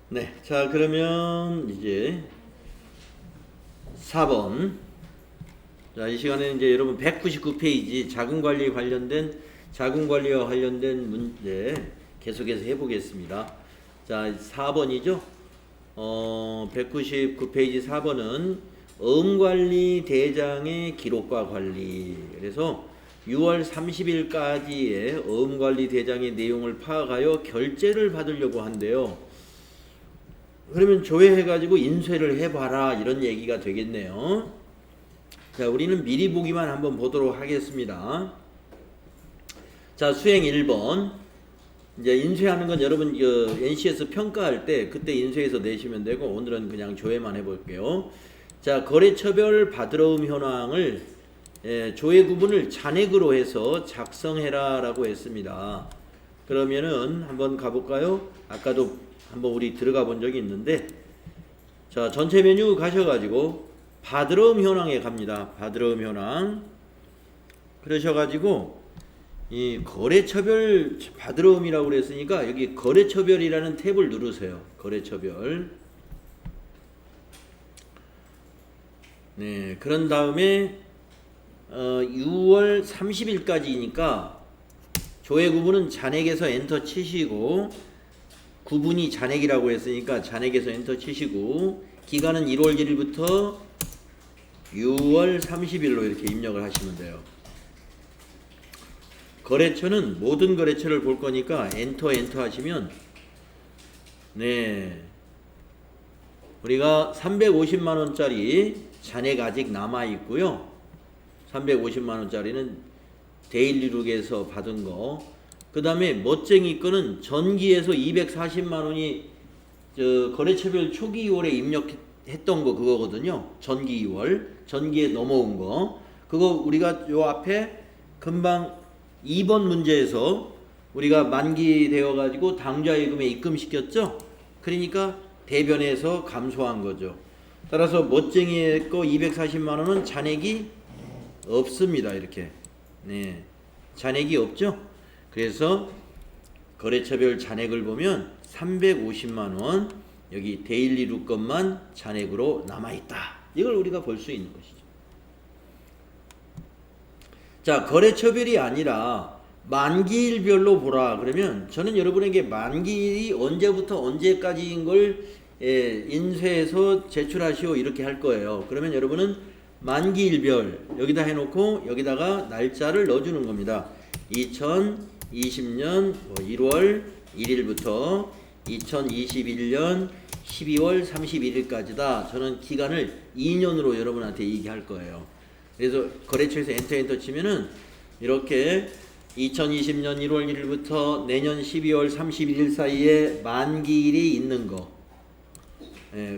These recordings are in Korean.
네, 자 그러면 이제 4번. 자, 이 시간에는 이제 여러분 199페이지 자금관리와 관련된 문제 계속해서 해보겠습니다. 자, 4번이죠. 199페이지 4번은 어음관리 대장의 기록과 관리. 그래서 6월 30일까지의 어음관리 대장의 내용을 파악하여 결제를 받으려고 한대요. 그러면 조회해가지고 인쇄를 해봐라 이런 얘기가 되겠네요. 자, 우리는 미리 보기만 한번 보도록 하겠습니다. 자, 수행 1번. 이제 인쇄하는 건 여러분 NC에서 평가할 때 그때 인쇄해서 내시면 되고, 오늘은 그냥 조회만 해볼게요. 자, 거래처별 받으러움 현황을 조회 구분을 잔액으로 해서 작성해라 라고 했습니다. 그러면은 한번 가볼까요? 아까도 한번 우리 들어가 본 적이 있는데, 자, 전체 메뉴 가셔가지고 받으러움 현황에 갑니다. 받으러움 현황 그러셔가지고 이 거래처별 받으러움이라고 그랬으니까 여기 거래처별이라는 탭을 누르세요. 거래처별. 네, 그런 다음에 6월 30일까지니까 조회 구분은 잔액에서 엔터 치시고, 구분이 잔액이라고 했으니까 잔액에서 엔터 치시고, 기간은 1월 1일부터 6월 30일로 이렇게 입력을 하시면 돼요. 거래처는 모든 거래처를 볼 거니까 엔터 하시면, 네, 우리가 350만원짜리 잔액 아직 남아 있고요. 350만원짜리는 데일리룩에서 받은 거. 그 다음에 멋쟁이 거는 전기에서 240만원이 거래처별 초기 2월에 입력했던 거 그거거든요. 전기 2월. 전기에 넘어온 거. 그거 우리가 요 앞에 금방 2번 문제에서 우리가 만기 되어가지고 당좌예금에 입금시켰죠. 그러니까 대변에서 감소한 거죠. 따라서 멋쟁이의 거 240만원은 잔액이 없습니다. 이렇게. 네, 잔액이 없죠. 그래서 거래처별 잔액을 보면 350만원, 여기 데일리룩 것만 잔액으로 남아있다. 이걸 우리가 볼 수 있는 것이죠. 자, 거래처별이 아니라 만기일별로 보라. 그러면 저는 여러분에게 만기일이 언제부터 언제까지인 걸 인쇄해서 제출하시오 이렇게 할 거예요. 그러면 여러분은 만기일별 여기다 해놓고 여기다가 날짜를 넣어주는 겁니다. 2020년 1월 1일부터 2021년 12월 31일까지다. 저는 기간을 2년으로 여러분한테 얘기할 거예요. 그래서 거래처에서 엔터 치면은 이렇게 2020년 1월 1일부터 내년 12월 31일 사이에 만기일이 있는 거,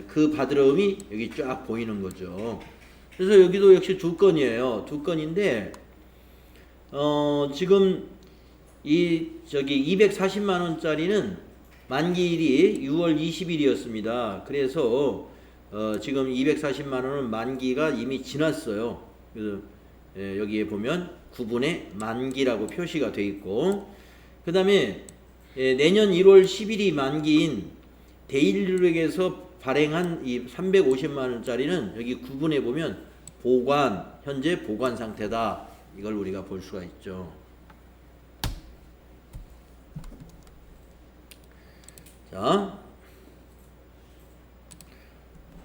그 받으러움이 여기 쫙 보이는 거죠. 그래서 여기도 역시 두 건이에요. 두 건인데 지금 이 240만원짜리는 만기일이 6월 20일이었습니다. 그래서 지금 240만원은 만기가 이미 지났어요. 그래서 여기에 보면 구분에 만기라고 표시가 되어 있고, 그 다음에 내년 1월 10일이 만기인 데일리룩에서 발행한 이 350만원짜리는 여기 구분해 보면 보관, 현재 보관 상태다. 이걸 우리가 볼 수가 있죠. 자,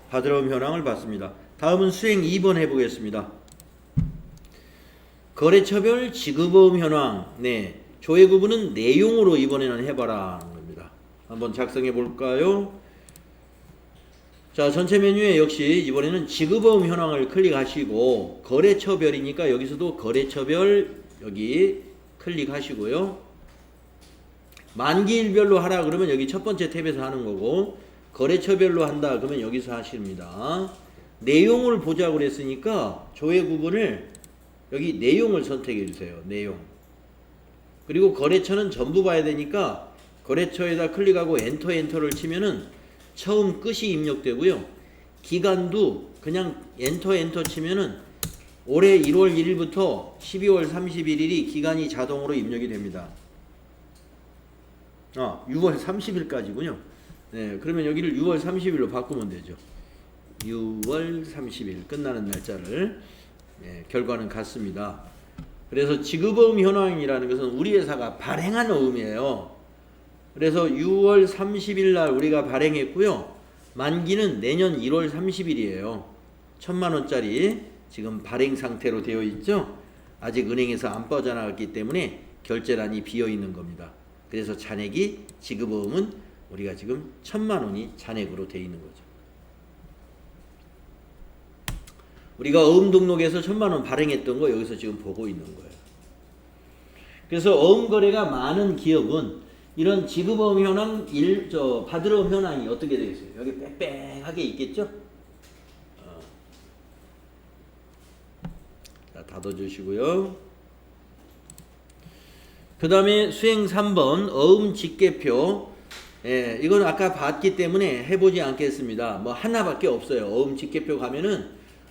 받으러움 현황을 봤습니다. 다음은 수행 2번 해보겠습니다. 거래처별 지급어음 현황. 네, 조회 구분은 내용으로 이번에는 해봐라 하는 겁니다. 한번 작성해 볼까요? 자, 전체 메뉴에 역시 이번에는 지급어음 현황을 클릭하시고, 거래처별이니까 여기서도 거래처별 여기 클릭하시고요. 만기일별로 하라 그러면 여기 첫 번째 탭에서 하는 거고, 거래처별로 한다 그러면 여기서 하십니다. 내용을 보자고 그랬으니까 조회 구분을 여기 내용을 선택해 주세요. 내용. 그리고 거래처는 전부 봐야 되니까 거래처에다 클릭하고 엔터를 치면은 처음 끝이 입력되고요. 기간도 그냥 엔터 치면은 올해 1월 1일부터 12월 31일이 기간이 자동으로 입력이 됩니다. 6월 30일까지군요. 네, 그러면 여기를 6월 30일로 바꾸면 되죠. 6월 30일 끝나는 날짜를. 네, 결과는 같습니다. 그래서 지급어음 현황이라는 것은 우리 회사가 발행한 어음이에요. 그래서 6월 30일 날 우리가 발행했고요. 만기는 내년 1월 30일이에요. 1,000만 원짜리 지금 발행 상태로 되어 있죠. 아직 은행에서 안 빠져나갔기 때문에 결제란이 비어 있는 겁니다. 그래서 잔액이 지급어음은 우리가 지금 1,000만 원이 잔액으로 되어 있는 거죠. 우리가 어음 등록에서 1,000만 원 발행했던 거 여기서 지금 보고 있는 거예요. 그래서 어음 거래가 많은 기업은 이런 지급어음 현황, 받을 어음 현황이 어떻게 되겠어요? 여기 빽빽하게 있겠죠? 자, 닫아주시고요. 그 다음에 수행 3번 어음 직계표. 예, 이건 아까 봤기 때문에 해보지 않겠습니다. 뭐 하나밖에 없어요. 어음 직계표 가면은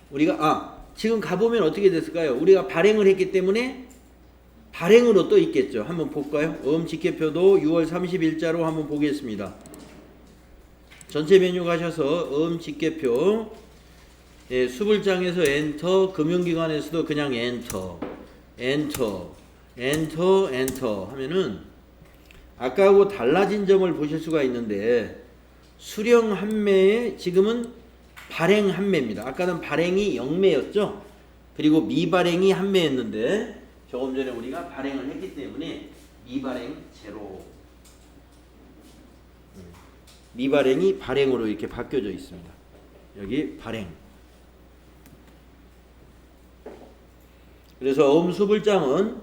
우리가 지금 가보면 어떻게 됐을까요? 우리가 발행을 했기 때문에 발행으로 또 있겠죠. 한번 볼까요? 어음 직계표도 6월 30일자로 한번 보겠습니다. 전체 메뉴 가셔서 어음 직계표, 예, 수불장에서 엔터, 금융기관에서도 그냥 엔터 하면은 아까하고 달라진 점을 보실 수가 있는데, 수령 한매에 지금은 발행 한매입니다. 아까는 발행이 0매였죠. 그리고 미발행이 한매였는데 조금 전에 우리가 발행을 했기 때문에 미발행 제로, 미발행이 발행으로 이렇게 바뀌어져 있습니다. 여기 발행. 그래서 어음 수불장은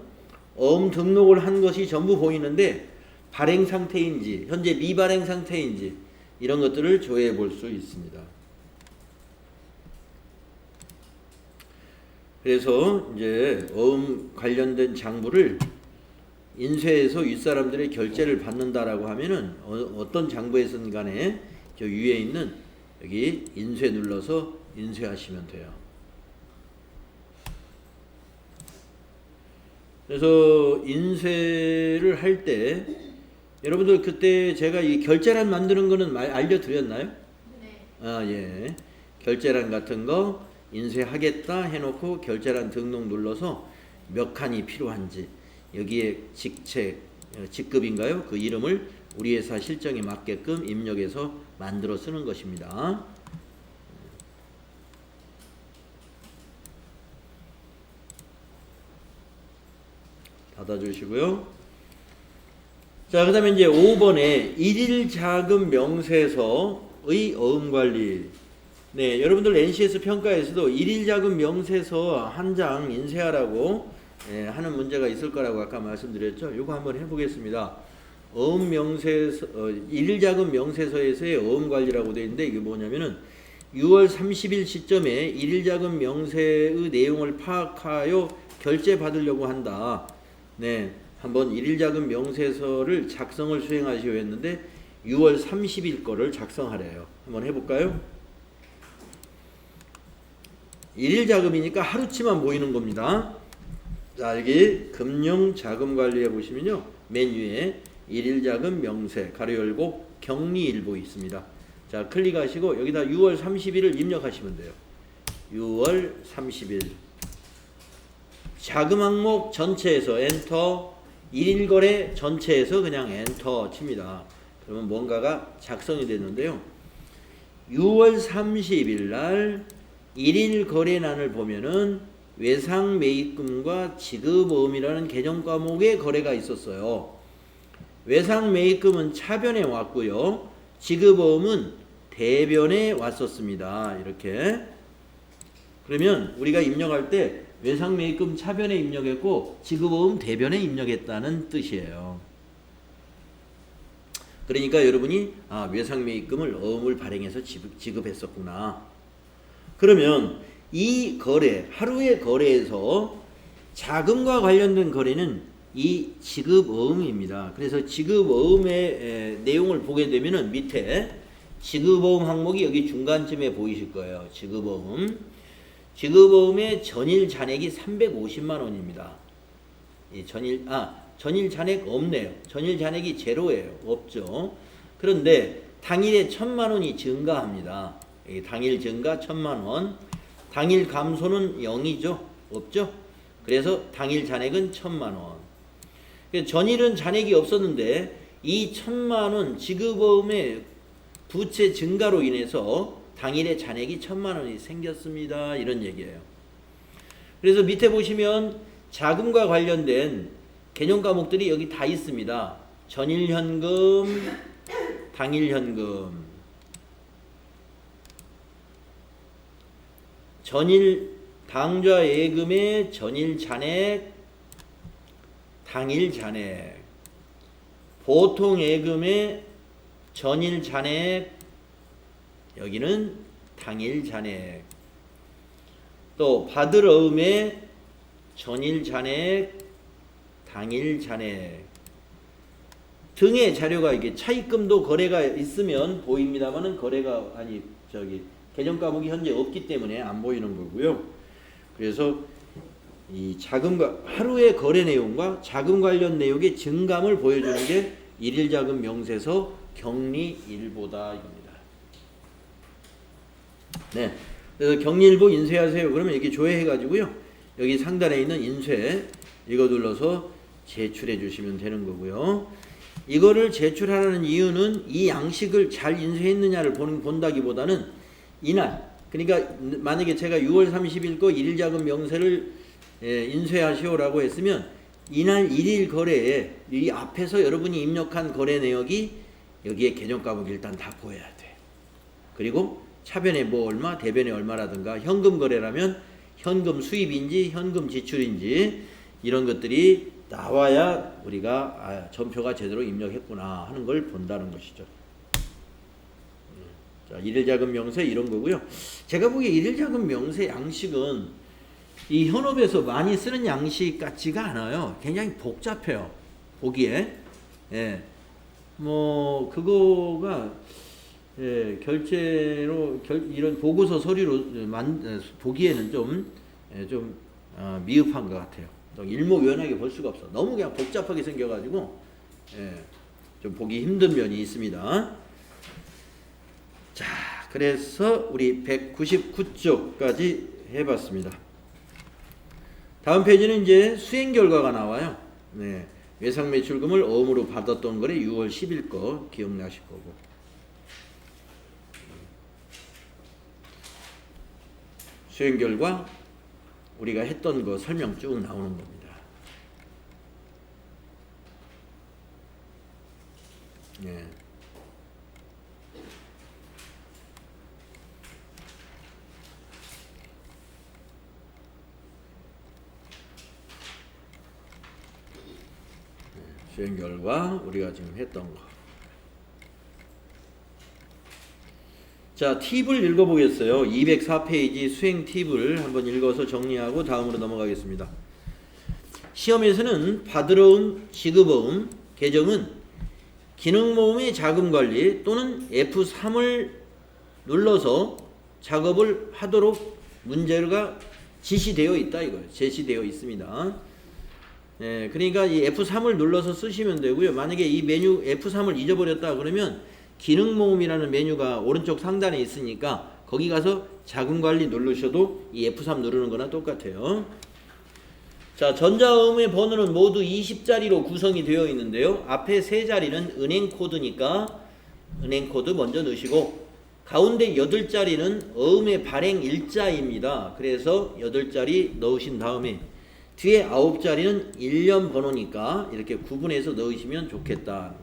어음 등록을 한 것이 전부 보이는데 발행 상태인지 현재 미발행 상태인지 이런 것들을 조회해 볼 수 있습니다. 그래서 이제 어음 관련된 장부를 인쇄해서 윗사람들의 결제를 받는다라고 하면은 어떤 장부에선 간에 저 위에 있는 여기 인쇄 눌러서 인쇄하시면 돼요. 그래서 인쇄를 할 때 여러분들 그때 제가 이 결제란 만드는 거는 알려드렸나요? 네. 예. 결제란 같은 거 인쇄하겠다 해놓고 결제란 등록 눌러서 몇 칸이 필요한지 여기에 직급인가요? 그 이름을 우리 회사 실정에 맞게끔 입력해서 만들어 쓰는 것입니다. 닫아주시고요. 자, 그 다음에 이제 5번에 일일 자금 명세서의 어음관리. 네, 여러분들 NCS 평가에서도 일일 자금 명세서 한 장 인쇄하라고 하는 문제가 있을 거라고 아까 말씀드렸죠. 이거 한번 해보겠습니다. 어음 명세서, 일일 자금 명세서에서의 어음 관리라고 되어 있는데 이게 뭐냐면은 6월 30일 시점에 일일 자금 명세의 내용을 파악하여 결제 받으려고 한다. 네, 한번 일일자금 명세서를 작성을 수행하시오 했는데 6월 30일 거를 작성하래요. 한번 해볼까요? 일일자금이니까 하루치만 모이는 겁니다. 자, 여기 금융자금관리에 보시면요, 메뉴에 일일자금 명세 가로 열고 격리일보 있습니다. 자, 클릭하시고 여기다 6월 30일을 입력하시면 돼요. 6월 30일 자금 항목 전체에서 엔터, 일일거래 전체에서 그냥 엔터 칩니다. 그러면 뭔가가 작성이 됐는데요. 6월 30일 날 일일거래란을 보면은 외상매입금과 지급어음이라는 개정 과목의 거래가 있었어요. 외상매입금은 차변에 왔고요. 지급어음은 대변에 왔었습니다. 이렇게. 그러면 우리가 입력할 때 외상매입금 차변에 입력했고 지급어음 대변에 입력했다는 뜻이에요. 그러니까 여러분이 외상매입금을 어음을 발행해서 지급했었구나. 그러면 이 거래, 하루의 거래에서 자금과 관련된 거래는 이 지급어음입니다. 그래서 지급어음의 내용을 보게 되면은 밑에 지급어음 항목이 여기 중간쯤에 보이실 거예요. 지급어음의 전일 잔액이 350만 원입니다. 이 전일 잔액 없네요. 전일 잔액이 제로예요. 없죠. 그런데 당일에 1,000만 원이 증가합니다. 당일 증가 1,000만 원. 당일 감소는 0이죠. 없죠. 그래서 당일 잔액은 1,000만 원. 전일은 잔액이 없었는데 이 1,000만 원 지급어음의 부채 증가로 인해서 당일에 잔액이 1,000만 원이 생겼습니다. 이런 얘기예요. 그래서 밑에 보시면 자금과 관련된 개념 과목들이 여기 다 있습니다. 전일현금, 당일현금, 전일 당좌 예금의 전일 잔액, 당일 잔액, 보통 예금의 전일 잔액, 여기는 당일 잔액, 또 받을 어음의 전일 잔액, 당일 잔액 등의 자료가 이게 차입금도 거래가 있으면 보입니다만은 거래가 개정 과목이 현재 없기 때문에 안 보이는 거고요. 그래서 이 자금과 하루의 거래 내용과 자금 관련 내용의 증감을 보여주는 게 일일자금 명세서 격리일보다 입니다. 네. 그래서 격리일보 인쇄하세요. 그러면 이렇게 조회해 가지고요. 여기 상단에 있는 인쇄 이거 눌러서 제출해 주시면 되는 거고요. 이거를 제출하라는 이유는 이 양식을 잘 인쇄했느냐를 본다기보다는 이날, 그러니까 만약에 제가 6월 30일 거 일일자금 명세를 인쇄하시오라고 했으면 이날 일일 거래에 이 앞에서 여러분이 입력한 거래 내역이 여기에 개정 과목이 일단 다 보여야 돼. 그리고 차변에 뭐 얼마, 대변에 얼마라든가 현금 거래라면 현금 수입인지 현금 지출인지 이런 것들이 나와야 우리가 전표가 제대로 입력했구나 하는 걸 본다는 것이죠. 자, 일일자금 명세 이런 거고요. 제가 보기에 일일자금 명세 양식은 이 현업에서 많이 쓰는 양식 같지가 않아요. 굉장히 복잡해요. 보기에. 예. 뭐 그거가 결제로 이런 보고서 서류로 보기에는 좀 미흡한 것 같아요. 일목요연하게 볼 수가 없어. 너무 그냥 복잡하게 생겨가지고 좀 보기 힘든 면이 있습니다. 자, 그래서 우리 199쪽까지 해봤습니다. 다음 페이지는 이제 수행 결과가 나와요. 네, 외상 매출금을 어음으로 받았던 거래 6월 10일 거 기억나실 거고. 수행 결과 우리가 했던 거 설명 쭉 나오는 겁니다. 네. 수행 결과 우리가 지금 했던 거. 자, 팁을 읽어보겠어요. 204페이지 수행 팁을 한번 읽어서 정리하고 다음으로 넘어가겠습니다. 시험에서는 받으러움, 지급어음, 계정은 기능모음의 자금관리 또는 F3을 눌러서 작업을 하도록 문제가 지시되어 있다 이거예요. 제시되어 있습니다. 네, 그러니까 이 F3을 눌러서 쓰시면 되고요. 만약에 이 메뉴 F3을 잊어버렸다 그러면 기능모음이라는 메뉴가 오른쪽 상단에 있으니까 거기 가서 자금관리 누르셔도 이 F3 누르는 거나 똑같아요. 자, 전자음의 번호는 모두 20자리로 구성이 되어 있는데요. 앞에 3자리는 은행 코드니까 은행 코드 먼저 넣으시고 가운데 8자리는 어음의 발행 일자입니다. 그래서 8자리 넣으신 다음에 뒤에 9자리는 1년 번호니까 이렇게 구분해서 넣으시면 좋겠다.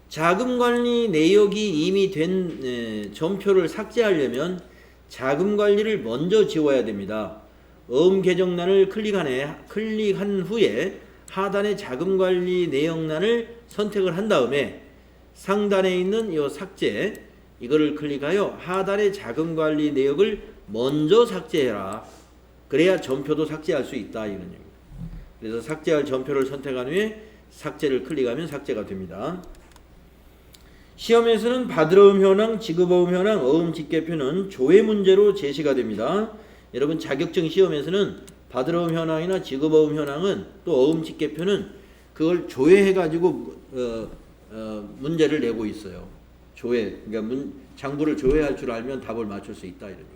자금관리 내역이 이미 된 전표를 삭제하려면 자금관리를 먼저 지워야 됩니다. 어음 계정란을 클릭한 후에 하단의 자금관리 내역란을 선택을 한 다음에 상단에 있는 이 삭제 이거를 클릭하여 하단의 자금관리 내역을 먼저 삭제해라. 그래야 전표도 삭제할 수 있다 이런 얘기입니다. 그래서 삭제할 전표를 선택한 후에 삭제를 클릭하면 삭제가 됩니다. 시험에서는 받으러음 현황, 지급어음 현황, 어음 집계표는 조회 문제로 제시가 됩니다. 여러분 자격증 시험에서는 받으러음 현황이나 지급어음 현황은 또 어음 집계표는 그걸 조회해 가지고 문제를 내고 있어요. 조회, 그러니까 장부를 조회할 줄 알면 답을 맞출 수 있다 이런 얘기.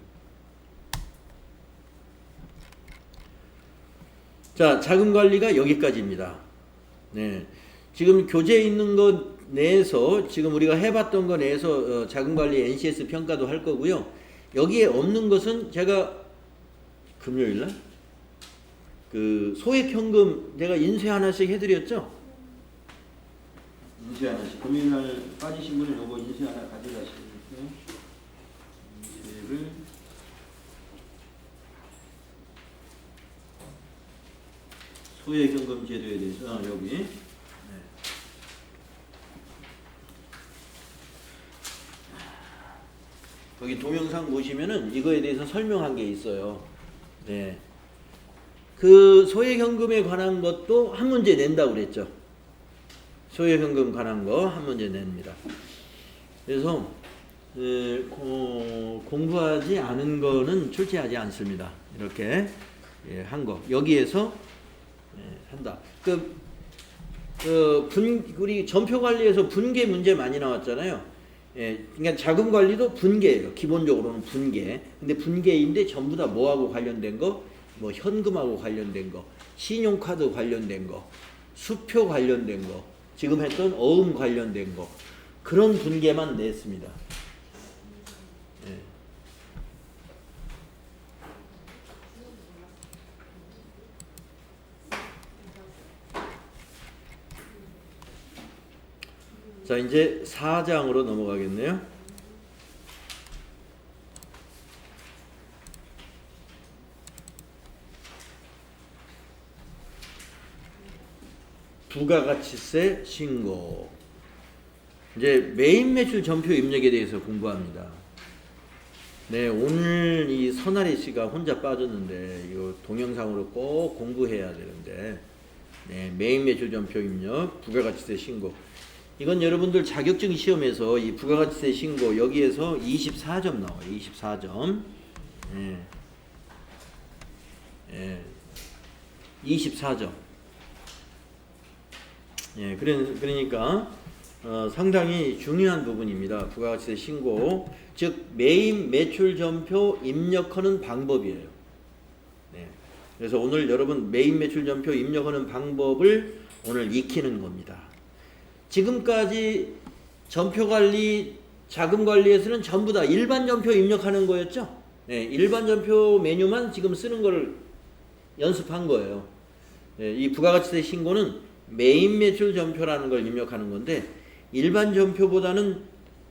자, 자금 관리가 여기까지입니다. 네, 지금 교재에 있는 것 내에서 지금 우리가 해봤던 것 내에서 자금 관리 NCS 평가도 할 거고요. 여기에 없는 것은 제가 금요일날 그 소액 현금 내가 인쇄 하나씩 해드렸죠? 인쇄 하나씩. 금요일날 빠지신 분은 요거 인쇄 하나 가져가시면 인쇄를 소액 현금 제도에 대해서 여기. 네. 거기 동영상 보시면은 이거에 대해서 설명한 게 있어요. 네. 그 소액현금에 관한 것도 한 문제 낸다고 그랬죠. 소액현금 관한 거 한 문제 냅니다. 그래서 공부하지 않은 거는 출제하지 않습니다. 이렇게 한 거. 여기에서 한다. 우리 전표 관리에서 분계 문제 많이 나왔잖아요. 그러니까 자금 관리도 분계예요. 기본적으로는 분계. 근데 분계인데 전부 다 뭐하고 관련된 거? 뭐 현금하고 관련된 거, 신용카드 관련된 거, 수표 관련된 거, 지금 했던 어음 관련된 거, 그런 분계만 냈습니다. 네. 자, 이제 4장으로 넘어가겠네요. 부가가치세 신고. 이제 메인 매출 전표 입력에 대해서 공부합니다. 네, 오늘 이 선아리 씨가 혼자 빠졌는데 이거 동영상으로 꼭 공부해야 되는데, 네, 메인 매출 전표 입력, 부가가치세 신고. 이건 여러분들 자격증 시험에서 이 부가가치세 신고 여기에서 24점 나와요. 24점. 네. 네. 24점. 예, 그러니까 상당히 중요한 부분입니다. 부가가치세 신고, 즉 메인 매출 전표 입력하는 방법이에요. 네. 그래서 오늘 여러분 메인 매출 전표 입력하는 방법을 오늘 익히는 겁니다. 지금까지 전표 관리, 자금 관리에서는 전부 다 일반 전표 입력하는 거였죠. 네, 일반 전표 메뉴만 지금 쓰는 걸 연습한 거예요. 네, 이 부가가치세 신고는 메인 매출 전표라는 걸 입력하는 건데 일반 전표보다는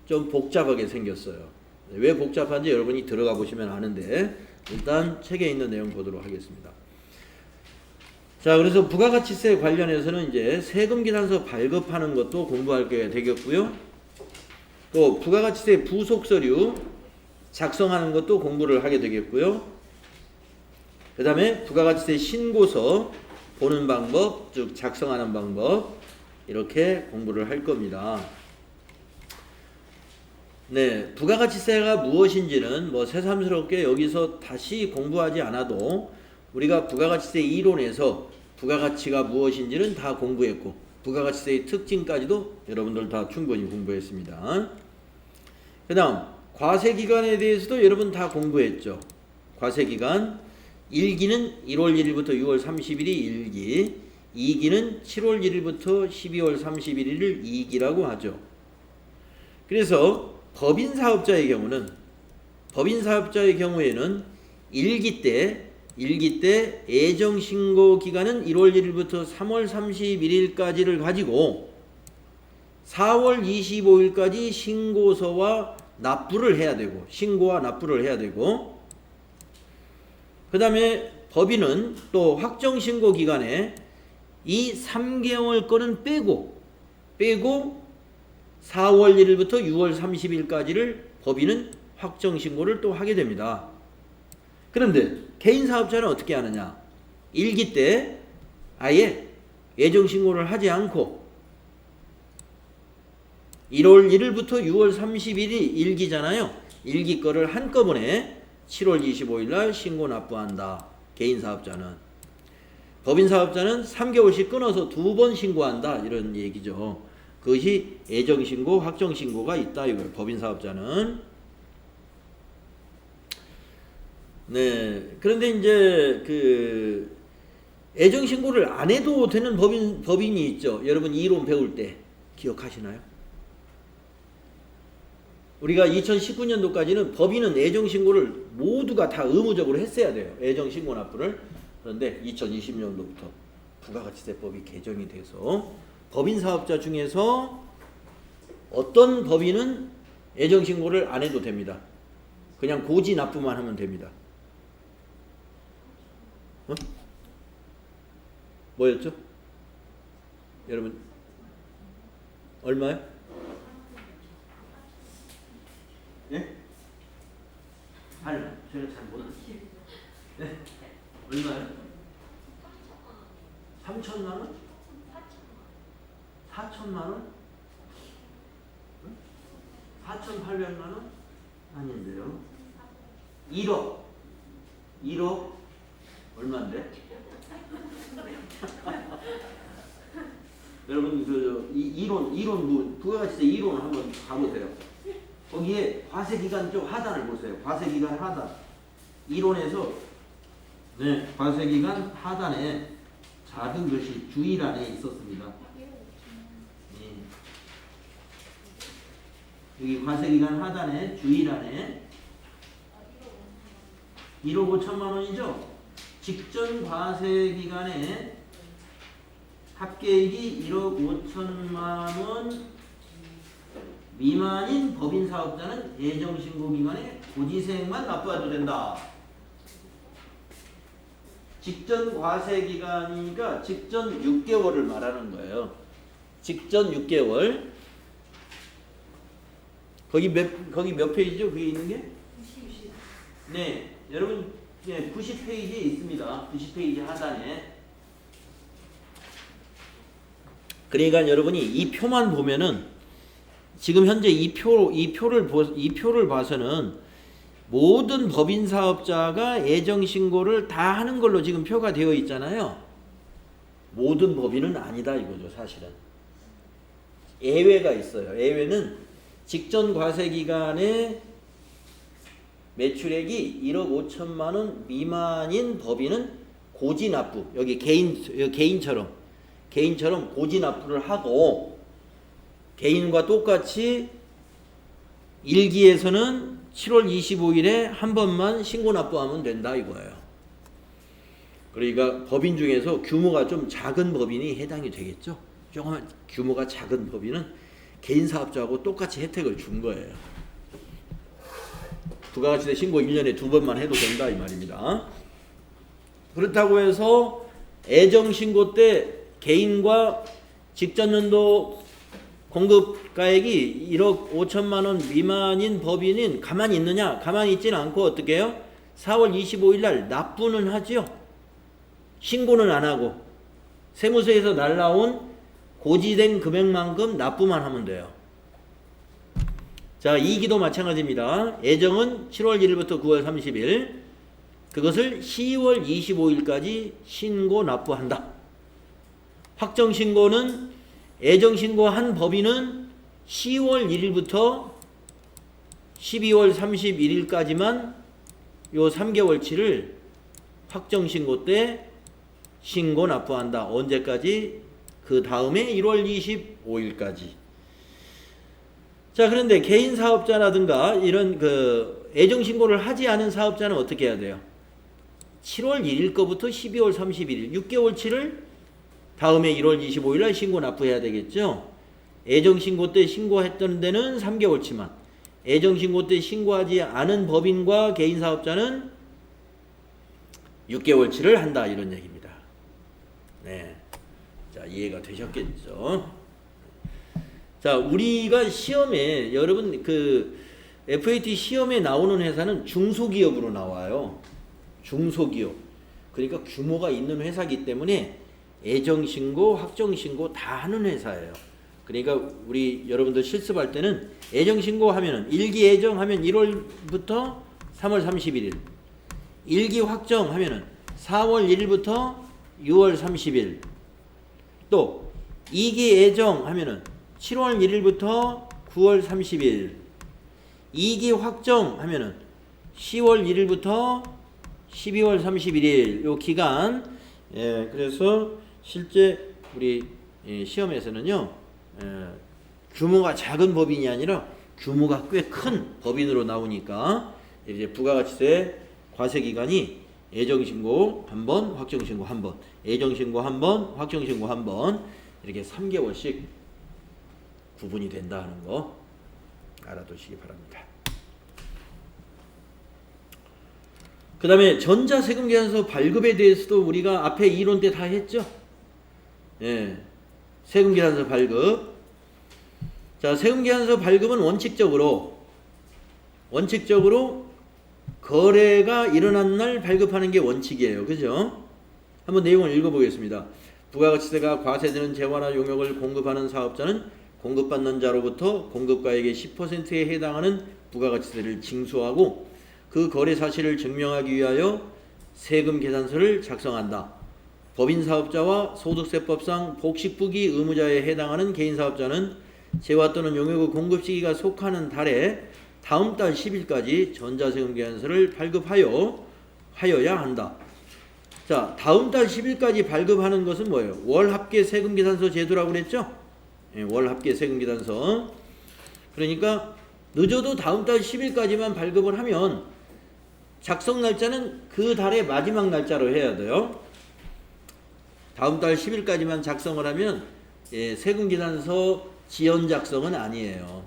좀 복잡하게 생겼어요. 왜 복잡한지 여러분이 들어가 보시면 아는데 일단 책에 있는 내용 보도록 하겠습니다. 자, 그래서 부가가치세 관련해서는 이제 세금계산서 발급하는 것도 공부할 게 되겠고요. 또 부가가치세 부속서류 작성하는 것도 공부를 하게 되겠고요. 그 다음에 부가가치세 신고서 보는 방법, 즉 작성하는 방법, 이렇게 공부를 할 겁니다. 네, 부가가치세가 무엇인지는 뭐 새삼스럽게 여기서 다시 공부하지 않아도 우리가 부가가치세 이론에서 부가가치가 무엇인지는 다 공부했고 부가가치세의 특징까지도 여러분들 다 충분히 공부했습니다. 그 다음 과세기간에 대해서도 여러분 다 공부했죠. 과세기간 1기는 1월 1일부터 6월 31일이 1기, 2기는 7월 1일부터 12월 31일을 2기라고 하죠. 그래서 법인사업자의 경우에는 1기 때 예정신고 기간은 1월 1일부터 3월 31일까지를 가지고 4월 25일까지 신고서와 납부를 해야 되고, 신고와 납부를 해야 되고, 그 다음에 법인은 또 확정신고 기간에 이 3개월 거는 빼고 4월 1일부터 6월 30일까지를 법인은 확정신고를 또 하게 됩니다. 그런데 개인사업자는 어떻게 하느냐? 1기 때 아예 예정신고를 하지 않고 1월 1일부터 6월 30일이 1기잖아요. 1기 거를 한꺼번에 7월 25일 날 신고 납부한다. 개인사업자는. 법인사업자는 3개월씩 끊어서 2번 신고한다. 이런 얘기죠. 그것이 애정신고, 확정신고가 있다 이거예요. 법인사업자는. 네. 그런데 이제 그 애정신고를 안 해도 되는 법인이 있죠. 여러분 이론 배울 때 기억하시나요? 우리가 2019년도까지는 법인은 애정신고를 모두가 다 의무적으로 했어야 돼요. 애정신고 납부를. 그런데 2020년도부터 부가가치세법이 개정이 돼서 법인사업자 중에서 어떤 법인은 애정신고를 안 해도 됩니다. 그냥 고지 납부만 하면 됩니다. 어? 뭐였죠? 여러분 얼마요? 예? 제가 잘 모르겠어요. 네? 얼마요? 3천만 원? 4천만 원? 4,800만 원? 아닌데요. 1억 얼마인데? 여러분 그 이론 부가가치세 이론 한번 가보세요. 거기에 과세기간 쪽 하단을 보세요. 과세기간 하단. 이론에서 네, 과세기간 하단에 작은 글씨 주의란에 있었습니다. 네. 여기 과세기간 하단에 주의란에 1억 5천만 원이죠. 직전 과세기간에 합계액이 1억 5천만 원 미만인 법인사업자는 애정신고기간에 고지세액만 납부해도 된다. 직전 과세기간이니까 직전 6개월을 말하는 거예요. 직전 6개월. 거기 몇 페이지죠? 그게 있는 게? 90. 네, 여러분 90페이지에 있습니다. 90페이지 하단에. 그러니까 여러분이 이 표만 보면은 지금 현재 이 표를 봐서는 모든 법인 사업자가 애정 신고를 다 하는 걸로 지금 표가 되어 있잖아요. 모든 법인은 아니다 이거죠, 사실은. 예외가 있어요. 예외는 직전 과세 기간에 매출액이 1억 5천만 원 미만인 법인은 고지 납부. 여기 개인처럼 고지 납부를 하고, 개인과 똑같이 1기에서는 7월 25일에 한 번만 신고 납부하면 된다 이거예요. 그러니까 법인 중에서 규모가 좀 작은 법인이 해당이 되겠죠. 조금 규모가 작은 법인은 개인 사업자하고 똑같이 혜택을 준 거예요. 부가가치세 신고 1년에 2번만 해도 된다 이 말입니다. 그렇다고 해서 애정 신고 때 개인과 직전 연도 공급가액이 1억 5천만 원 미만인 법인은 가만히 있느냐? 가만히 있지는 않고 어떻게 해요? 4월 25일 날 납부는 하죠. 신고는 안 하고 세무서에서 날라온 고지된 금액만큼 납부만 하면 돼요. 자, 2기도 마찬가지입니다. 애정은 7월 1일부터 9월 30일, 그것을 10월 25일까지 신고 납부한다. 확정신고는 애정신고한 법인은 10월 1일부터 12월 31일까지만 요 3개월치를 확정신고 때 신고 납부한다. 언제까지? 그 다음에 1월 25일까지. 자, 그런데 개인 사업자라든가 이런 그 애정신고를 하지 않은 사업자는 어떻게 해야 돼요? 7월 1일 거부터 12월 31일 6개월치를 다음에 1월 25일 날 신고 납부해야 되겠죠. 애정신고 때 신고했던 데는 3개월치만, 애정신고 때 신고하지 않은 법인과 개인 사업자는 6개월치를 한다 이런 얘기입니다. 네, 자, 이해가 되셨겠죠. 자, 우리가 시험에 여러분 그 FAT 시험에 나오는 회사는 중소기업으로 나와요. 중소기업. 그러니까 규모가 있는 회사이기 때문에 애정신고, 확정신고 다 하는 회사예요. 그러니까 우리 여러분들 실습할 때는 애정신고 하면은 1기 애정하면 1월부터 3월 31일, 1기 확정 하면은 4월 1일부터 6월 30일, 또 2기 애정 하면은 7월 1일부터 9월 30일 2기 확정하면은 10월 1일부터 12월 31일 요 기간. 예, 그래서 실제 우리 시험에서는요 규모가 작은 법인이 아니라 규모가 꽤 큰 법인으로 나오니까 이제 부가가치세 과세기간이 예정신고 한 번, 확정신고 한 번, 예정신고 한 번, 확정신고 한 번 이렇게 3개월씩 구분이 된다는 거 알아두시기 바랍니다. 그 다음에 전자세금계산서 발급에 대해서도 우리가 앞에 이론 때 다 했죠. 예, 세금계산서 발급. 자, 세금계산서 발급은 원칙적으로 거래가 일어난 날 발급하는 게 원칙이에요. 그죠? 한번 내용을 읽어보겠습니다. 부가가치세가 과세되는 재화나 용역을 공급하는 사업자는 공급받는 자로부터 공급가액의 10%에 해당하는 부가가치세를 징수하고 그 거래 사실을 증명하기 위하여 세금계산서를 작성한다. 법인사업자와 소득세법상 복식부기 의무자에 해당하는 개인사업자는 재화 또는 용역의 공급 시기가 속하는 달에 다음 달 10일까지 전자세금계산서를 발급하여야 한다. 자, 다음 달 10일까지 발급하는 것은 뭐예요? 월합계 세금계산서 제도라고 그랬죠? 예, 월합계 세금계산서. 그러니까 늦어도 다음 달 10일까지만 발급을 하면 작성 날짜는 그 달의 마지막 날짜로 해야 돼요. 다음 달 10일까지만 작성을 하면 세금계산서 지연 작성은 아니에요.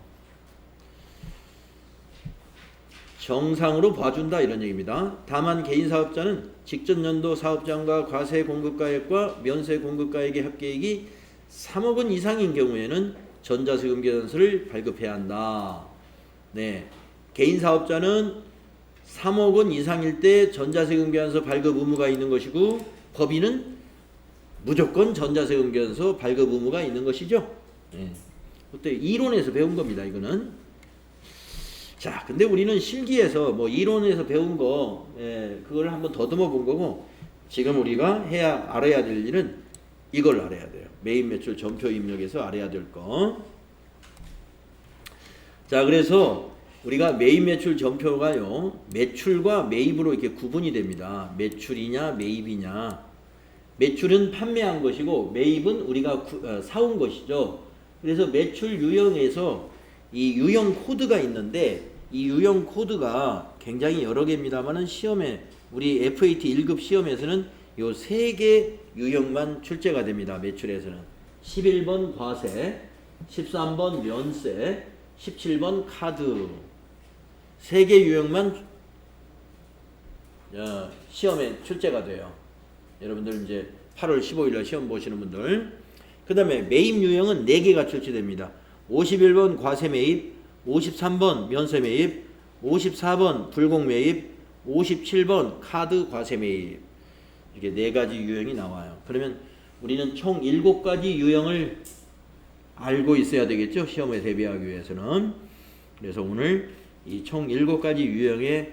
정상으로 봐준다 이런 얘기입니다. 다만 개인사업자는 직전 연도 사업장과 과세 공급가액과 면세 공급가액의 합계액이 3억 원 이상인 경우에는 전자세금계산서를 발급해야 한다. 네, 개인사업자는 3억 원 이상일 때 전자세금계산서 발급 의무가 있는 것이고 법인은 무조건 전자세금계산서 발급 의무가 있는 것이죠. 네. 그때 이론에서 배운 겁니다. 이거는. 자, 근데 우리는 실기에서 뭐 이론에서 배운 거 그걸 한번 더듬어 본 거고 지금 우리가 알아야 될 일은 이걸 알아야 돼요. 매입 매출 전표 입력에서 알아야 될 거. 자, 그래서 우리가 매입 매출 전표가요 매출과 매입으로 이렇게 구분이 됩니다. 매출이냐 매입이냐. 매출은 판매한 것이고 매입은 우리가 사온 것이죠. 그래서 매출 유형에서 이 유형 코드가 있는데 이 유형 코드가 굉장히 여러 개입니다만은 시험에 우리 FAT 1급 시험에서는 요 3개 유형만 출제가 됩니다. 매출에서는 11번 과세, 13번 면세, 17번 카드 3개 유형만 시험에 출제가 돼요. 여러분들 이제 8월 15일날 시험 보시는 분들. 그 다음에 매입 유형은 4개가 출제됩니다. 51번 과세 매입, 53번 면세 매입, 54번 불공 매입, 57번 카드 과세 매입. 이렇게 4가지 유형이 나와요. 그러면 우리는 총 7가지 유형을 알고 있어야 되겠죠. 시험에 대비하기 위해서는. 그래서 오늘 이 총 7가지 유형에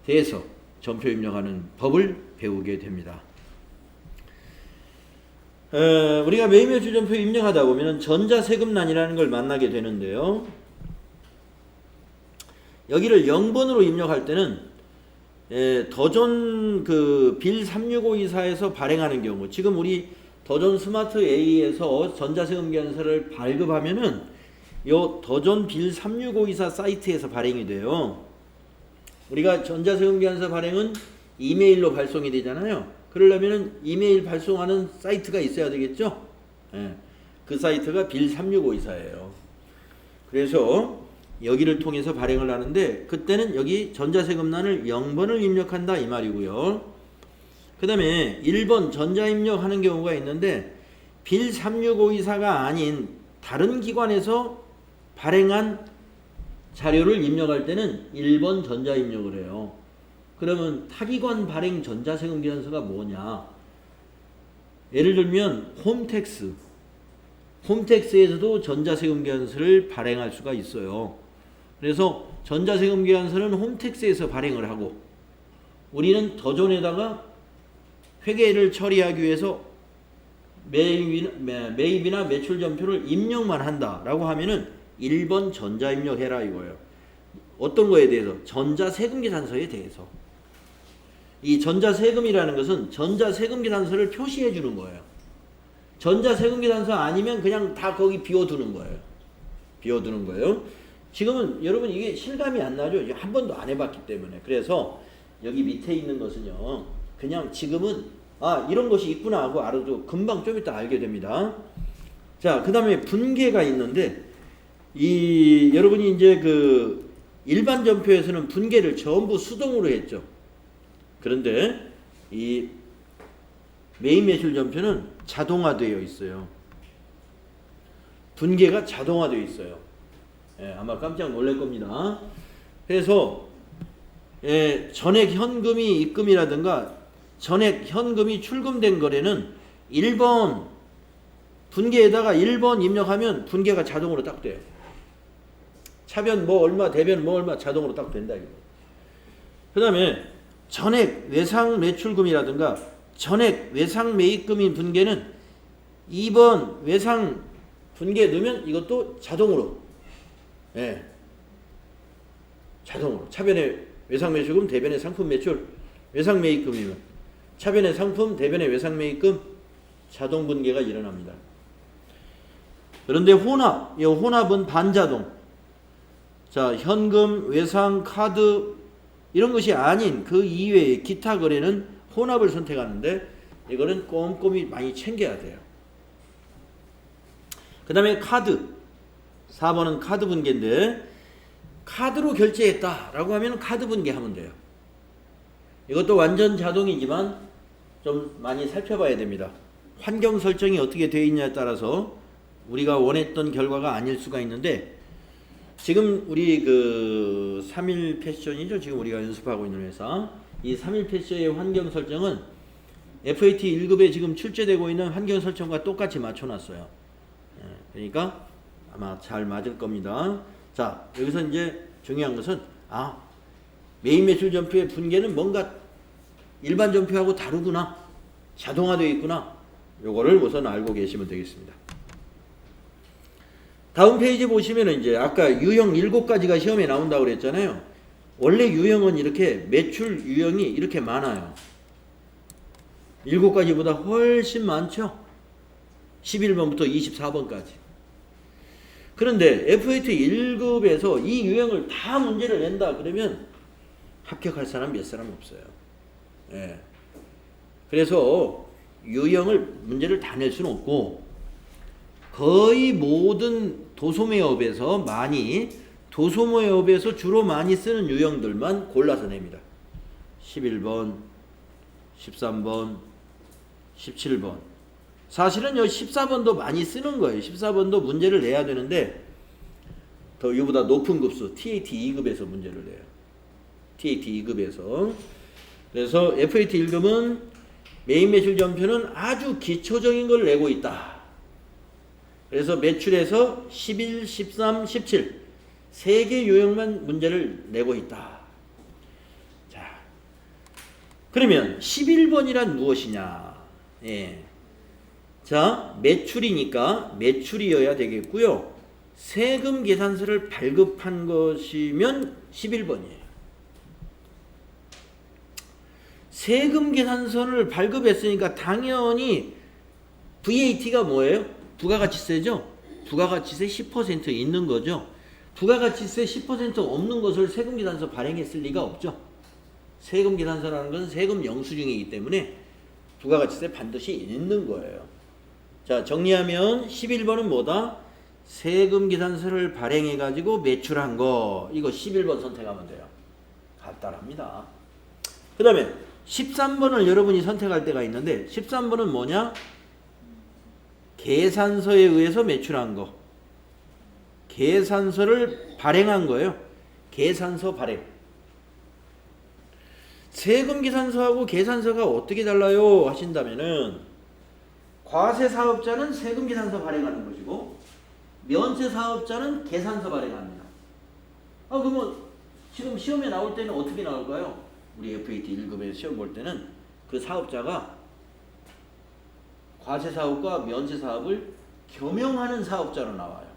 대해서 전표 입력하는 법을 배우게 됩니다. 우리가 매입 매출 전표 입력하다 보면 전자세금란이라는 걸 만나게 되는데요. 여기를 0번으로 입력할 때는 더존 빌 36524에서 발행하는 경우, 지금 우리 더존 스마트 A에서 전자세금계산서를 발급하면은 요 더존 빌 36524 사이트에서 발행이 돼요. 우리가 전자세금계산서 발행은 이메일로 발송이 되잖아요. 그러려면은 이메일 발송하는 사이트가 있어야 되겠죠. 그 사이트가 빌 36524예요. 그래서 여기를 통해서 발행을 하는데 그때는 여기 전자세금란을 0번을 입력한다 이 말이고요. 그 다음에 1번 전자입력하는 경우가 있는데 빌 36524가 아닌 다른 기관에서 발행한 자료를 입력할 때는 1번 전자입력을 해요. 그러면 타기관 발행 전자세금계산서가 뭐냐? 예를 들면 홈택스에서도 전자세금계산서를 발행할 수가 있어요. 그래서 전자세금계산서는 홈택스에서 발행을 하고 우리는 더존에다가 회계를 처리하기 위해서 매입이나 매출 전표를 입력만 한다라고 하면은 1번 전자 입력해라 이거예요. 어떤 거에 대해서? 전자세금계산서에 대해서. 이 전자세금이라는 것은 전자세금계산서를 표시해 주는 거예요. 전자세금계산서 아니면 그냥 다 거기 비워두는 거예요. 비워두는 거예요. 지금은 여러분 이게 실감이 안 나죠? 한 번도 안 해봤기 때문에. 그래서 여기 밑에 있는 것은요, 그냥 지금은 이런 것이 있구나 하고 알아도 금방 좀 이따 알게 됩니다. 자, 그 다음에 분계가 있는데, 여러분이 이제 그 일반 전표에서는 분계를 전부 수동으로 했죠. 그런데 이 매입 매출 전표는 자동화되어 있어요. 분계가 자동화되어 있어요. 아마 깜짝 놀랄 겁니다. 그래서 전액 현금이 입금이라든가 전액 현금이 출금된 거래는 1번 분계에다가 1번 입력하면 분계가 자동으로 딱 돼요. 차변 뭐 얼마, 대변 뭐 얼마 자동으로 딱 된다 이거. 그다음에 전액 외상 매출금이라든가 전액 외상 매입금인 분계는 2번 외상 분계 넣으면 이것도 자동으로 자동으로 차변의 외상 매출금, 대변의 상품 매출, 외상 매입금이면 차변의 상품, 대변의 외상 매입금 자동 분계가 일어납니다. 그런데 혼합, 이 혼합은 반자동. 자, 현금, 외상, 카드 이런 것이 아닌 그 이외의 기타 거래는 혼합을 선택하는데 이거는 꼼꼼히 많이 챙겨야 돼요. 그 다음에 카드 4번은 카드 분계인데 카드로 결제했다라고 하면 카드 분계하면 돼요. 이것도 완전 자동이지만 좀 많이 살펴봐야 됩니다. 환경 설정이 어떻게 되어 있냐에 따라서 우리가 원했던 결과가 아닐 수가 있는데 지금 우리 그 3일 패션이죠. 지금 우리가 연습하고 있는 회사. 이 3일 패션의 환경 설정은 FAT 1급에 지금 출제되고 있는 환경 설정과 똑같이 맞춰놨어요. 그러니까 아마 잘 맞을 겁니다. 자, 여기서 이제 중요한 것은 매입 매출 전표의 분계는 뭔가 일반 전표하고 다르구나. 자동화되어 있구나. 요거를 우선 알고 계시면 되겠습니다. 다음 페이지 보시면은 이제 아까 유형 7가지가 시험에 나온다고 그랬잖아요. 원래 유형은 이렇게 매출 유형이 이렇게 많아요. 7가지보다 훨씬 많죠. 11번부터 24번까지. 그런데 FAT 1급에서 이 유형을 다 문제를 낸다 그러면 합격할 사람 몇 사람 없어요. 그래서 유형을 문제를 다 낼 수는 없고 거의 모든 도소매업에서 도소매업에서 주로 많이 쓰는 유형들만 골라서 냅니다. 11번, 13번, 17번. 사실은 여기 14번도 많이 쓰는 거예요. 14번도 문제를 내야 되는데 더 이거보다 높은 급수 TAT 2급에서 문제를 내요. TAT 2급에서. 그래서 FAT 1급은 매입 매출 전표는 아주 기초적인 걸 내고 있다. 그래서 매출에서 11, 13, 17 3개 유형만 문제를 내고 있다. 자, 그러면 11번이란 무엇이냐? 자, 매출이니까 매출이어야 되겠고요. 세금 계산서를 발급한 것이면 11번이에요. 세금 계산서를 발급했으니까 당연히 VAT가 뭐예요? 부가가치세죠? 부가가치세 10% 있는 거죠. 부가가치세 10% 없는 것을 세금계산서 발행했을 리가 없죠. 세금계산서라는 것은 세금 영수증이기 때문에 부가가치세 반드시 있는 거예요. 자, 정리하면 11번은 뭐다? 세금계산서를 발행해가지고 매출한 거. 이거 11번 선택하면 돼요. 간단합니다. 그 다음에 13번을 여러분이 선택할 때가 있는데 13번은 뭐냐? 계산서에 의해서 매출한 거. 계산서를 발행한 거예요. 계산서 발행. 세금계산서하고 계산서가 어떻게 달라요? 하신다면은 과세사업자는 세금계산서 발행하는 것이고 면세사업자는 계산서 발행합니다. 그러면 지금 시험에 나올 때는 어떻게 나올까요? 우리 FAT 1급에서 시험 볼 때는 그 사업자가 과세사업과 면세사업을 겸용하는 사업자로 나와요.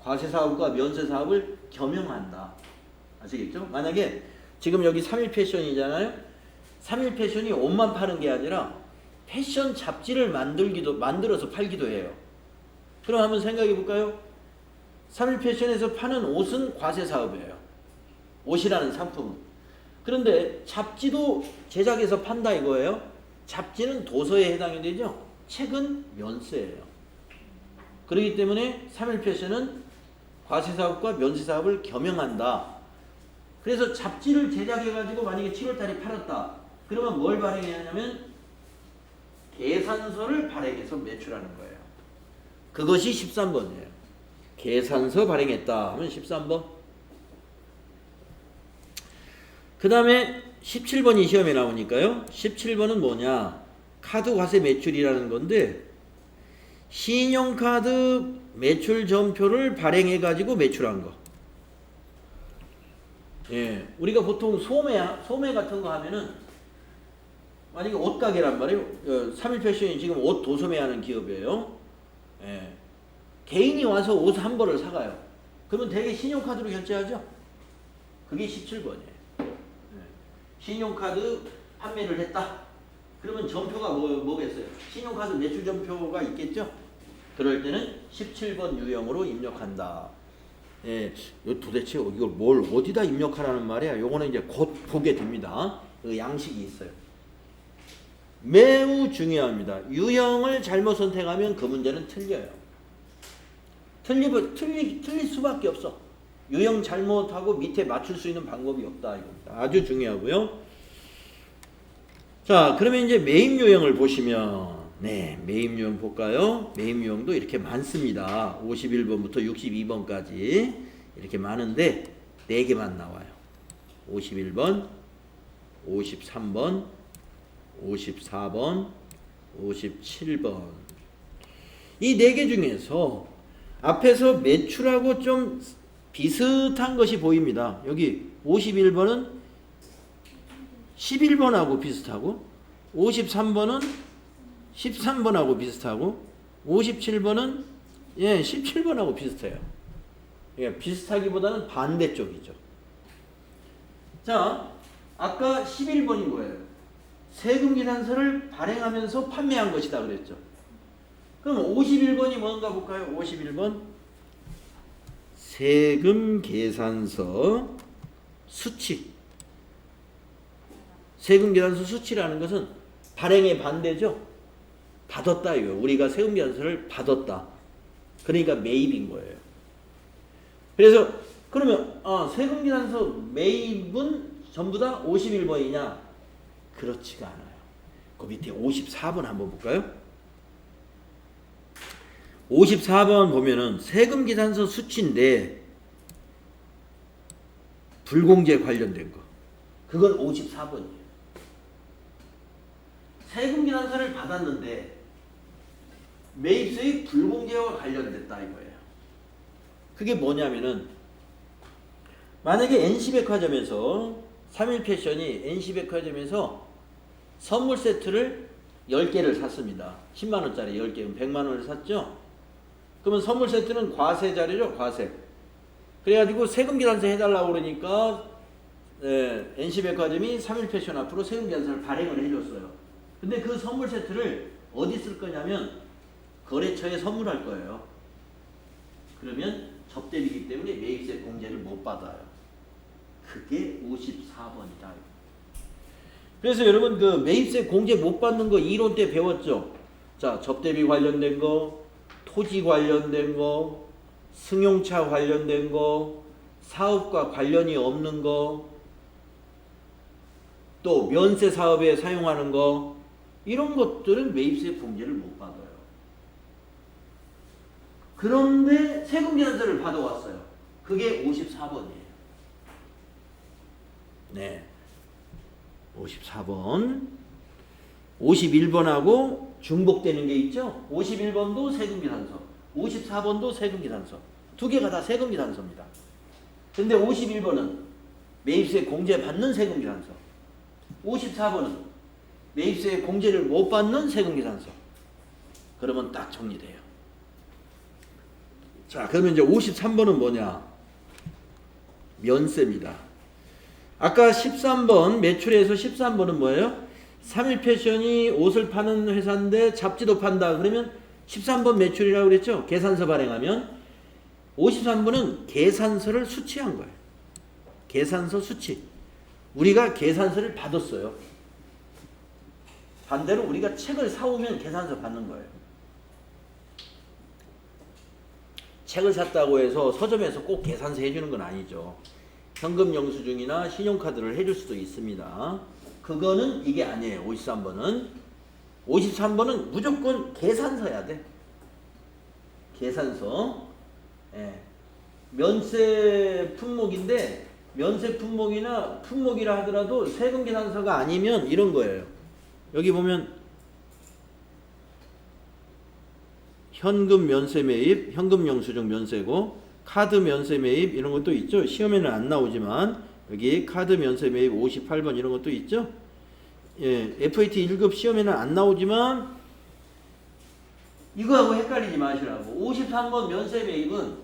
과세사업과 면세사업을 겸용한다. 아시겠죠? 만약에 지금 여기 3일 패션이잖아요. 3일 패션이 옷만 파는 게 아니라 패션 잡지를 만들어서 팔기도 해요. 그럼 한번 생각해 볼까요? 3일 패션에서 파는 옷은 과세사업이에요. 옷이라는 상품은. 그런데 잡지도 제작해서 판다 이거예요. 잡지는 도서에 해당이 되죠. 책은 면세예요. 그렇기 때문에 3일 패션은 과세사업과 면세사업을 겸용한다. 그래서 잡지를 제작해가지고 만약에 7월달에 팔았다. 그러면 뭘 발행해야 하냐면 계산서를 발행해서 매출하는 거예요. 그것이 13번이에요. 계산서 발행했다 하면 13번. 그 다음에 17번이 시험에 나오니까요. 17번은 뭐냐? 카드 과세 매출이라는 건데 신용카드 매출 전표를 발행해 가지고 매출한 거. 예, 우리가 보통 소매 같은 거 하면은 만약에 옷가게란 말이에요. 3일 패션이 지금 옷 도소매하는 기업이에요. 예, 개인이 와서 옷 한 벌을 사가요. 그러면 대개 신용카드로 결제하죠. 그게 17번이에요. 신용카드 판매를 했다. 그러면 전표가 뭐겠어요? 신용카드 매출 전표가 있겠죠? 그럴 때는 17번 유형으로 입력한다. 예, 도대체 이걸 뭘 어디다 입력하라는 말이야? 요거는 이제 곧 보게 됩니다. 그 양식이 있어요. 매우 중요합니다. 유형을 잘못 선택하면 그 문제는 틀려요. 틀릴 수밖에 없어. 유형 잘못하고 밑에 맞출 수 있는 방법이 없다 이겁니다. 아주 중요하고요. 자, 그러면 이제 매입 유형을 보시면 네, 매입 유형 볼까요? 매입 유형도 이렇게 많습니다. 51번부터 62번까지 이렇게 많은데 4개만 나와요. 51번, 53번, 54번, 57번. 이 4개 중에서 앞에서 매출하고 좀 비슷한 것이 보입니다. 여기 51번은 11번하고 비슷하고 53번은 13번하고 비슷하고 57번은 17번하고 비슷해요. 그러니까 비슷하기보다는 반대쪽이죠. 자, 아까 11번이 뭐예요? 세금계산서를 발행하면서 판매한 것이다 그랬죠. 그럼 51번이 뭔가 볼까요? 51번 세금계산서 수치. 세금계산서 수치라는 것은 발행의 반대죠. 받았다 이거. 우리가 세금계산서를 받았다. 그러니까 매입인 거예요. 그래서 그러면 세금계산서 매입은 전부 다 51번이냐? 그렇지가 않아요. 그 밑에 54번 한번 볼까요? 54번 보면은 세금계산서 수치인데 불공제 관련된 거. 그건 54번이에요. 세금계산서를 받았는데 매입수익 불공제와 관련됐다 이거예요. 그게 뭐냐면은 만약에 NC백화점에서 3일 패션이 NC백화점에서 선물 세트를 10개를 샀습니다. 10만원짜리 10개, 100만원을 샀죠? 그러면 선물 세트는 과세자료죠, 과세. 그래가지고 세금계산서 해달라고 그러니까 NC백화점이 3일 패션 앞으로 세금계산서를 발행을 해줬어요. 근데 그 선물 세트를 어디 쓸 거냐면 거래처에 선물할 거예요. 그러면 접대비이기 때문에 매입세 공제를 못 받아요. 그게 54번이다. 그래서 여러분 그 매입세 공제 못 받는 거 이론 때 배웠죠. 자, 접대비 관련된 거, 토지 관련된 거, 승용차 관련된 거, 사업과 관련이 없는 거, 또 면세 사업에 사용하는 거, 이런 것들은 매입세 공제를 못 받아요. 그런데 세금계산서를 받아왔어요. 그게 54번이에요. 네. 54번. 51번하고 중복되는 게 있죠. 51번도 세금계산서, 54번도 세금계산서. 두 개가 다 세금계산서입니다. 근데 51번은 매입세 공제 받는 세금계산서, 54번은 매입세 공제를 못 받는 세금계산서. 그러면 딱 정리돼요. 자, 그러면 이제 53번은 뭐냐? 면세입니다. 아까 13번 매출에서 13번은 뭐예요? 3일 패션이 옷을 파는 회사인데 잡지도 판다. 그러면 13번 매출이라고 그랬죠? 계산서 발행하면 53번은 계산서를 수취한 거예요. 계산서 수취. 우리가 계산서를 받았어요. 반대로 우리가 책을 사오면 계산서 받는 거예요. 책을 샀다고 해서 서점에서 꼭 계산서 해주는 건 아니죠. 현금 영수증이나 신용카드를 해줄 수도 있습니다. 그거는 이게 아니에요. 53번은. 53번은 무조건 계산서야 돼. 계산서. 예. 면세 품목인데 면세 품목이나 품목이라 하더라도 세금 계산서가 아니면 이런 거예요. 여기 보면 현금 면세 매입, 현금 영수증 면세고 카드 면세 매입 이런 것도 있죠. 시험에는 안 나오지만 여기 카드 면세 매입 58번 이런 것도 있죠. 예, FAT 1급 시험에는 안 나오지만 이거하고 헷갈리지 마시라고. 53번 면세 매입은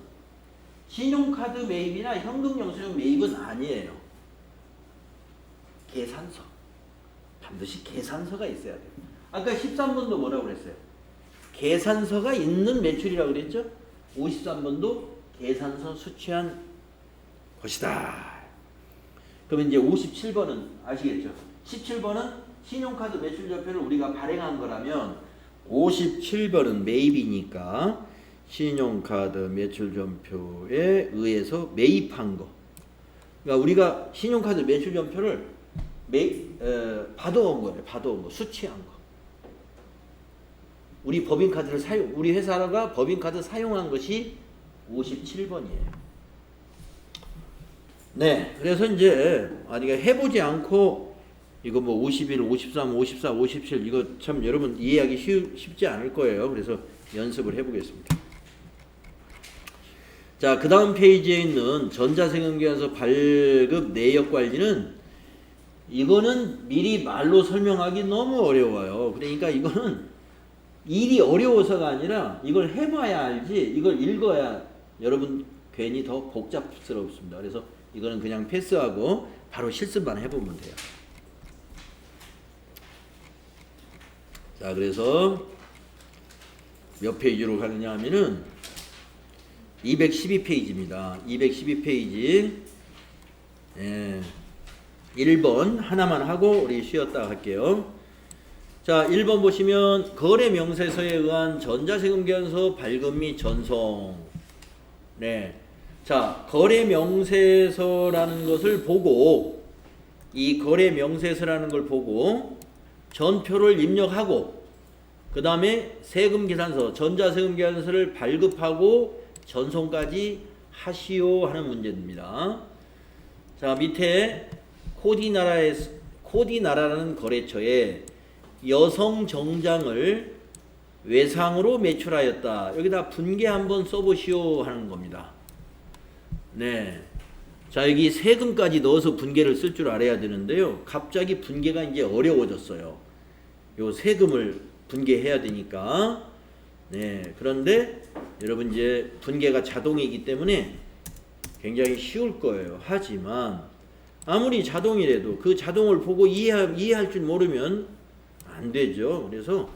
신용카드 매입이나 현금 영수증 매입은 아니에요. 계산서. 반드시 계산서가 있어야 돼요. 아까 13번도 뭐라고 그랬어요? 계산서가 있는 매출이라고 그랬죠? 53번도 계산서 수취한 것이다. 그러면 이제 57번은 아시겠죠? 17번은 신용카드 매출전표를 우리가 발행한 거라면 57번은 매입이니까 신용카드 매출전표에 의해서 매입한 거. 그러니까 우리가 신용카드 매출전표를 받아온 거예요. 받아온 거. 수취한 거. 우리 법인카드를 우리 회사가 법인카드 사용한 것이 57번이에요. 네. 그래서 이제 우리가 해보지 않고 이거 뭐 51, 53, 54, 57 이거 참 여러분 이해하기 쉽지 않을 거예요. 그래서 연습을 해보겠습니다. 자, 그 다음 페이지에 있는 전자세금계산서 발급 내역 관리는 이거는 미리 말로 설명하기 너무 어려워요. 그러니까 이거는 일이 어려워서가 아니라 이걸 해봐야 알지 이걸 읽어야 여러분 괜히 더 복잡스럽습니다. 그래서 이거는 그냥 패스하고 바로 실습만 해보면 돼요. 자, 그래서 몇 페이지로 가느냐 하면은 212페이지입니다. 212페이지. 예. 1번 하나만 하고 우리 쉬었다 할게요. 자, 1번 보시면 거래명세서에 의한 전자세금계산서 발급 및 전송. 네. 자, 거래명세서라는 것을 보고 이 거래명세서라는 걸 보고 전표를 입력하고 그 다음에 세금계산서, 전자세금계산서를 발급하고 전송까지 하시오 하는 문제입니다. 자, 밑에 코디나라라는 거래처에 여성 정장을 외상으로 매출하였다. 여기다 분계 한번 써보시오 하는 겁니다. 네. 자, 여기 세금까지 넣어서 분계를 쓸 줄 알아야 되는데요. 갑자기 분계가 이제 어려워졌어요. 요 세금을 분계해야 되니까. 네. 그런데 여러분 이제 분계가 자동이기 때문에 굉장히 쉬울 거예요. 하지만 아무리 자동이라도 그 자동을 보고 이해할 줄 모르면 안 되죠. 그래서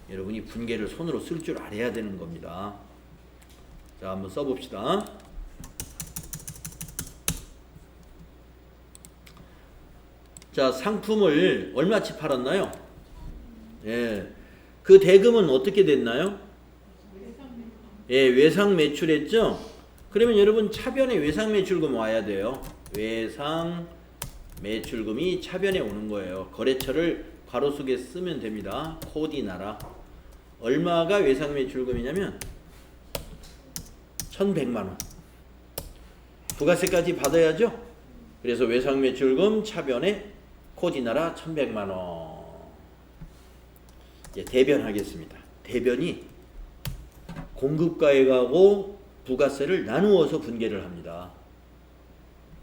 여러분이 분계를 손으로 쓸 줄 알아야 되는 겁니다. 자, 한번 써봅시다. 자, 상품을 얼마치 팔았나요? 예. 그 대금은 어떻게 됐나요? 예, 외상 매출했죠? 그러면 여러분 차변에 외상 매출금 와야 돼요. 외상 매출금이 차변에 오는 거예요. 거래처를 괄호 속에 쓰면 됩니다. 코디나라. 얼마가 외상 매출금이냐면 1,100만원. 부가세까지 받아야죠. 그래서 외상 매출금 차변에 코디나라 1,100만원. 이제 대변하겠습니다. 대변이 공급가액하고 부가세를 나누어서 분계를 합니다.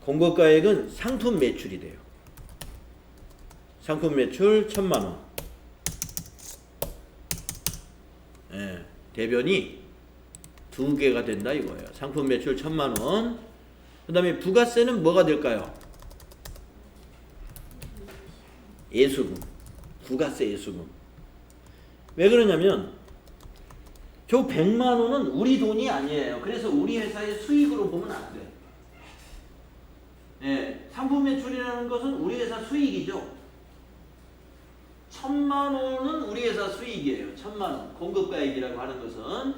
공급가액은 상품 매출이 돼요. 상품 매출 1,000만원. 예, 대변이 2개가 된다 이거예요. 상품 매출 1,000만원. 그 다음에 부가세는 뭐가 될까요? 예수금. 부가세 예수금. 왜 그러냐면 저 100만원은 우리 돈이 아니에요. 그래서 우리 회사의 수익으로 보면 안 돼. 예, 상품 매출이라는 것은 우리 회사 수익이죠. 1,000만원은 우리 회사 수익이에요. 1,000만원. 공급가액이라고 하는 것은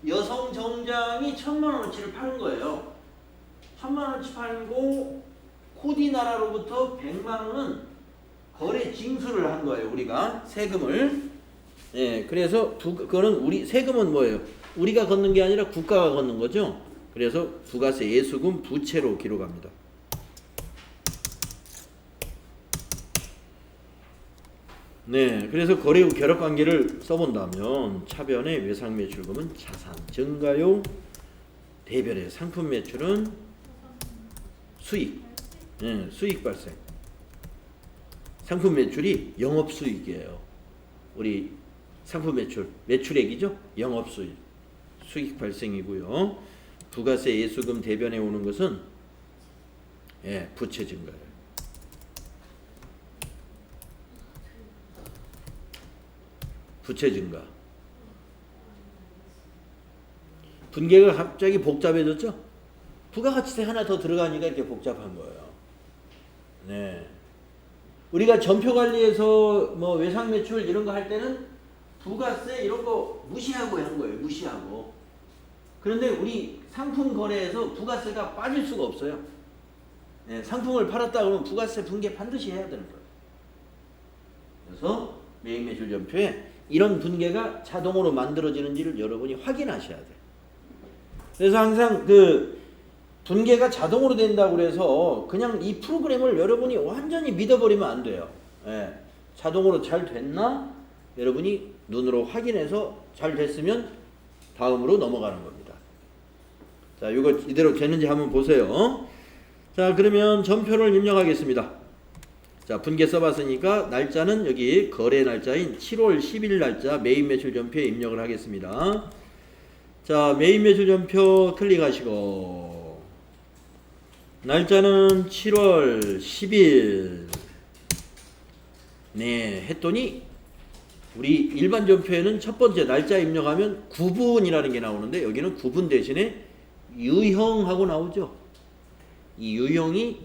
여성 정장이 1,000만원어치를 파는 거예요. 1,000만원어치 팔고 코디나라로부터 100만원은 거래 징수를 한 거예요. 우리가 세금을. 예, 그래서 그거는 우리 세금은 뭐예요? 우리가 걷는 게 아니라 국가가 걷는 거죠. 그래서 부가세 예수금 부채로 기록합니다. 네, 그래서 거래 후 결합 관계를 써본다면 차변의 외상 매출금은 자산 증가요. 대변의 상품 매출은 수익. 네, 수익 발생. 상품 매출이 영업 수익이에요. 우리 상품 매출액이죠. 영업 수익. 수익 발생이고요. 부가세 예수금 대변에 오는 것은 예, 부채 증가예요. 부채 증가. 분계가 갑자기 복잡해졌죠? 부가가치세 하나 더 들어가니까 이렇게 복잡한 거예요. 네. 우리가 전표관리에서 뭐 외상매출 이런 거 할 때는 부가세 이런 거 무시하고 한 거예요. 무시하고. 그런데 우리 상품 거래에서 부가세가 빠질 수가 없어요. 네, 상품을 팔았다 그러면 부가세 분계 반드시 해야 되는 거예요. 그래서 매입매출 전표에 이런 분계가 자동으로 만들어지는지를 여러분이 확인하셔야 돼요. 그래서 항상 그 분계가 자동으로 된다고 해서 그냥 이 프로그램을 여러분이 완전히 믿어버리면 안 돼요. 예, 자동으로 잘 됐나? 여러분이 눈으로 확인해서 잘 됐으면 다음으로 넘어가는 겁니다. 자, 이거 이대로 되는지 한번 보세요. 자, 그러면 전표를 입력하겠습니다. 자, 분계 써봤으니까 날짜는 여기 거래 날짜인 7월 10일 날짜 매입 매출 전표에 입력을 하겠습니다. 자, 매입 매출 전표 클릭하시고 날짜는 7월 10일 네 했더니 우리 일반 전표에는 첫 번째 날짜 입력하면 9분이라는 게 나오는데 여기는 9분 대신에 유형하고 나오죠. 이 유형이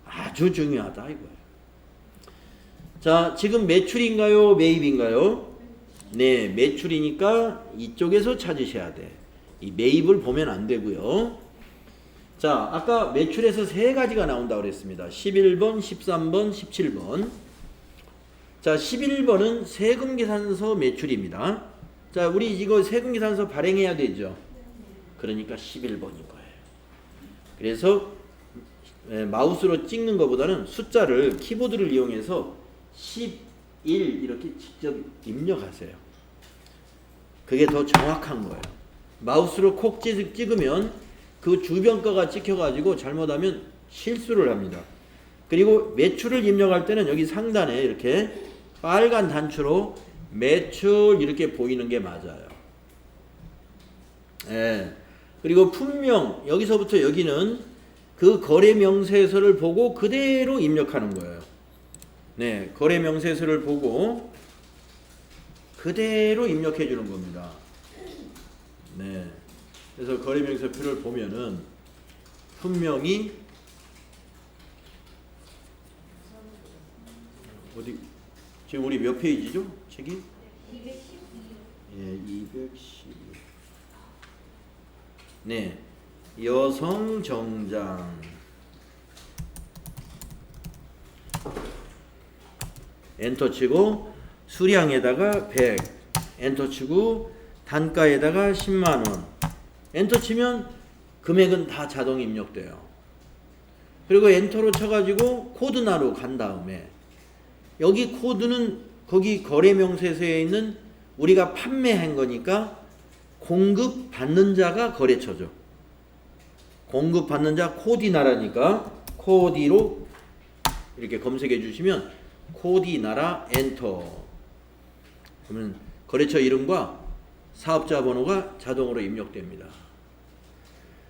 아주 중요하다 이거예요. 자, 지금 매출인가요? 매입인가요? 네, 매출이니까 이쪽에서 찾으셔야 돼. 이 매입을 보면 안 되고요. 자, 아까 매출에서 3가지가 나온다고 그랬습니다. 11번, 13번, 17번. 자, 11번은 세금계산서 매출입니다. 자, 우리 이거 세금계산서 발행해야 되죠. 그러니까 11번인 거예요. 그래서 마우스로 찍는 것보다는 숫자를 키보드를 이용해서 11 이렇게 직접 입력하세요. 그게 더 정확한 거예요. 마우스로 콕 찍으면 그 주변 거가 찍혀가지고 잘못하면 실수를 합니다. 그리고 매출을 입력할 때는 여기 상단에 이렇게 빨간 단추로 매출 이렇게 보이는 게 맞아요. 예. 그리고 품명 여기서부터 여기는 그 거래 명세서를 보고 그대로 입력하는 거예요. 네, 거래 명세서를 보고 그대로 입력해 주는 겁니다. 네. 그래서 거래 명세표를 보면은 분명히 어디 지금 우리 몇 페이지죠? 책이? 212. 예, 212. 네. 여성 정장 엔터 치고 수량에다가 100 엔터 치고 단가에다가 10만원 엔터 치면 금액은 다 자동 입력돼요. 그리고 엔터로 쳐가지고 코드나로 간 다음에 여기 코드는 거기 거래 명세서에 있는 우리가 판매한 거니까 공급 받는 자가 거래처죠. 공급 받는 자 코디나라니까 코디로 이렇게 검색해 주시면 코디나라 엔터 그러면 거래처 이름과 사업자 번호가 자동으로 입력됩니다.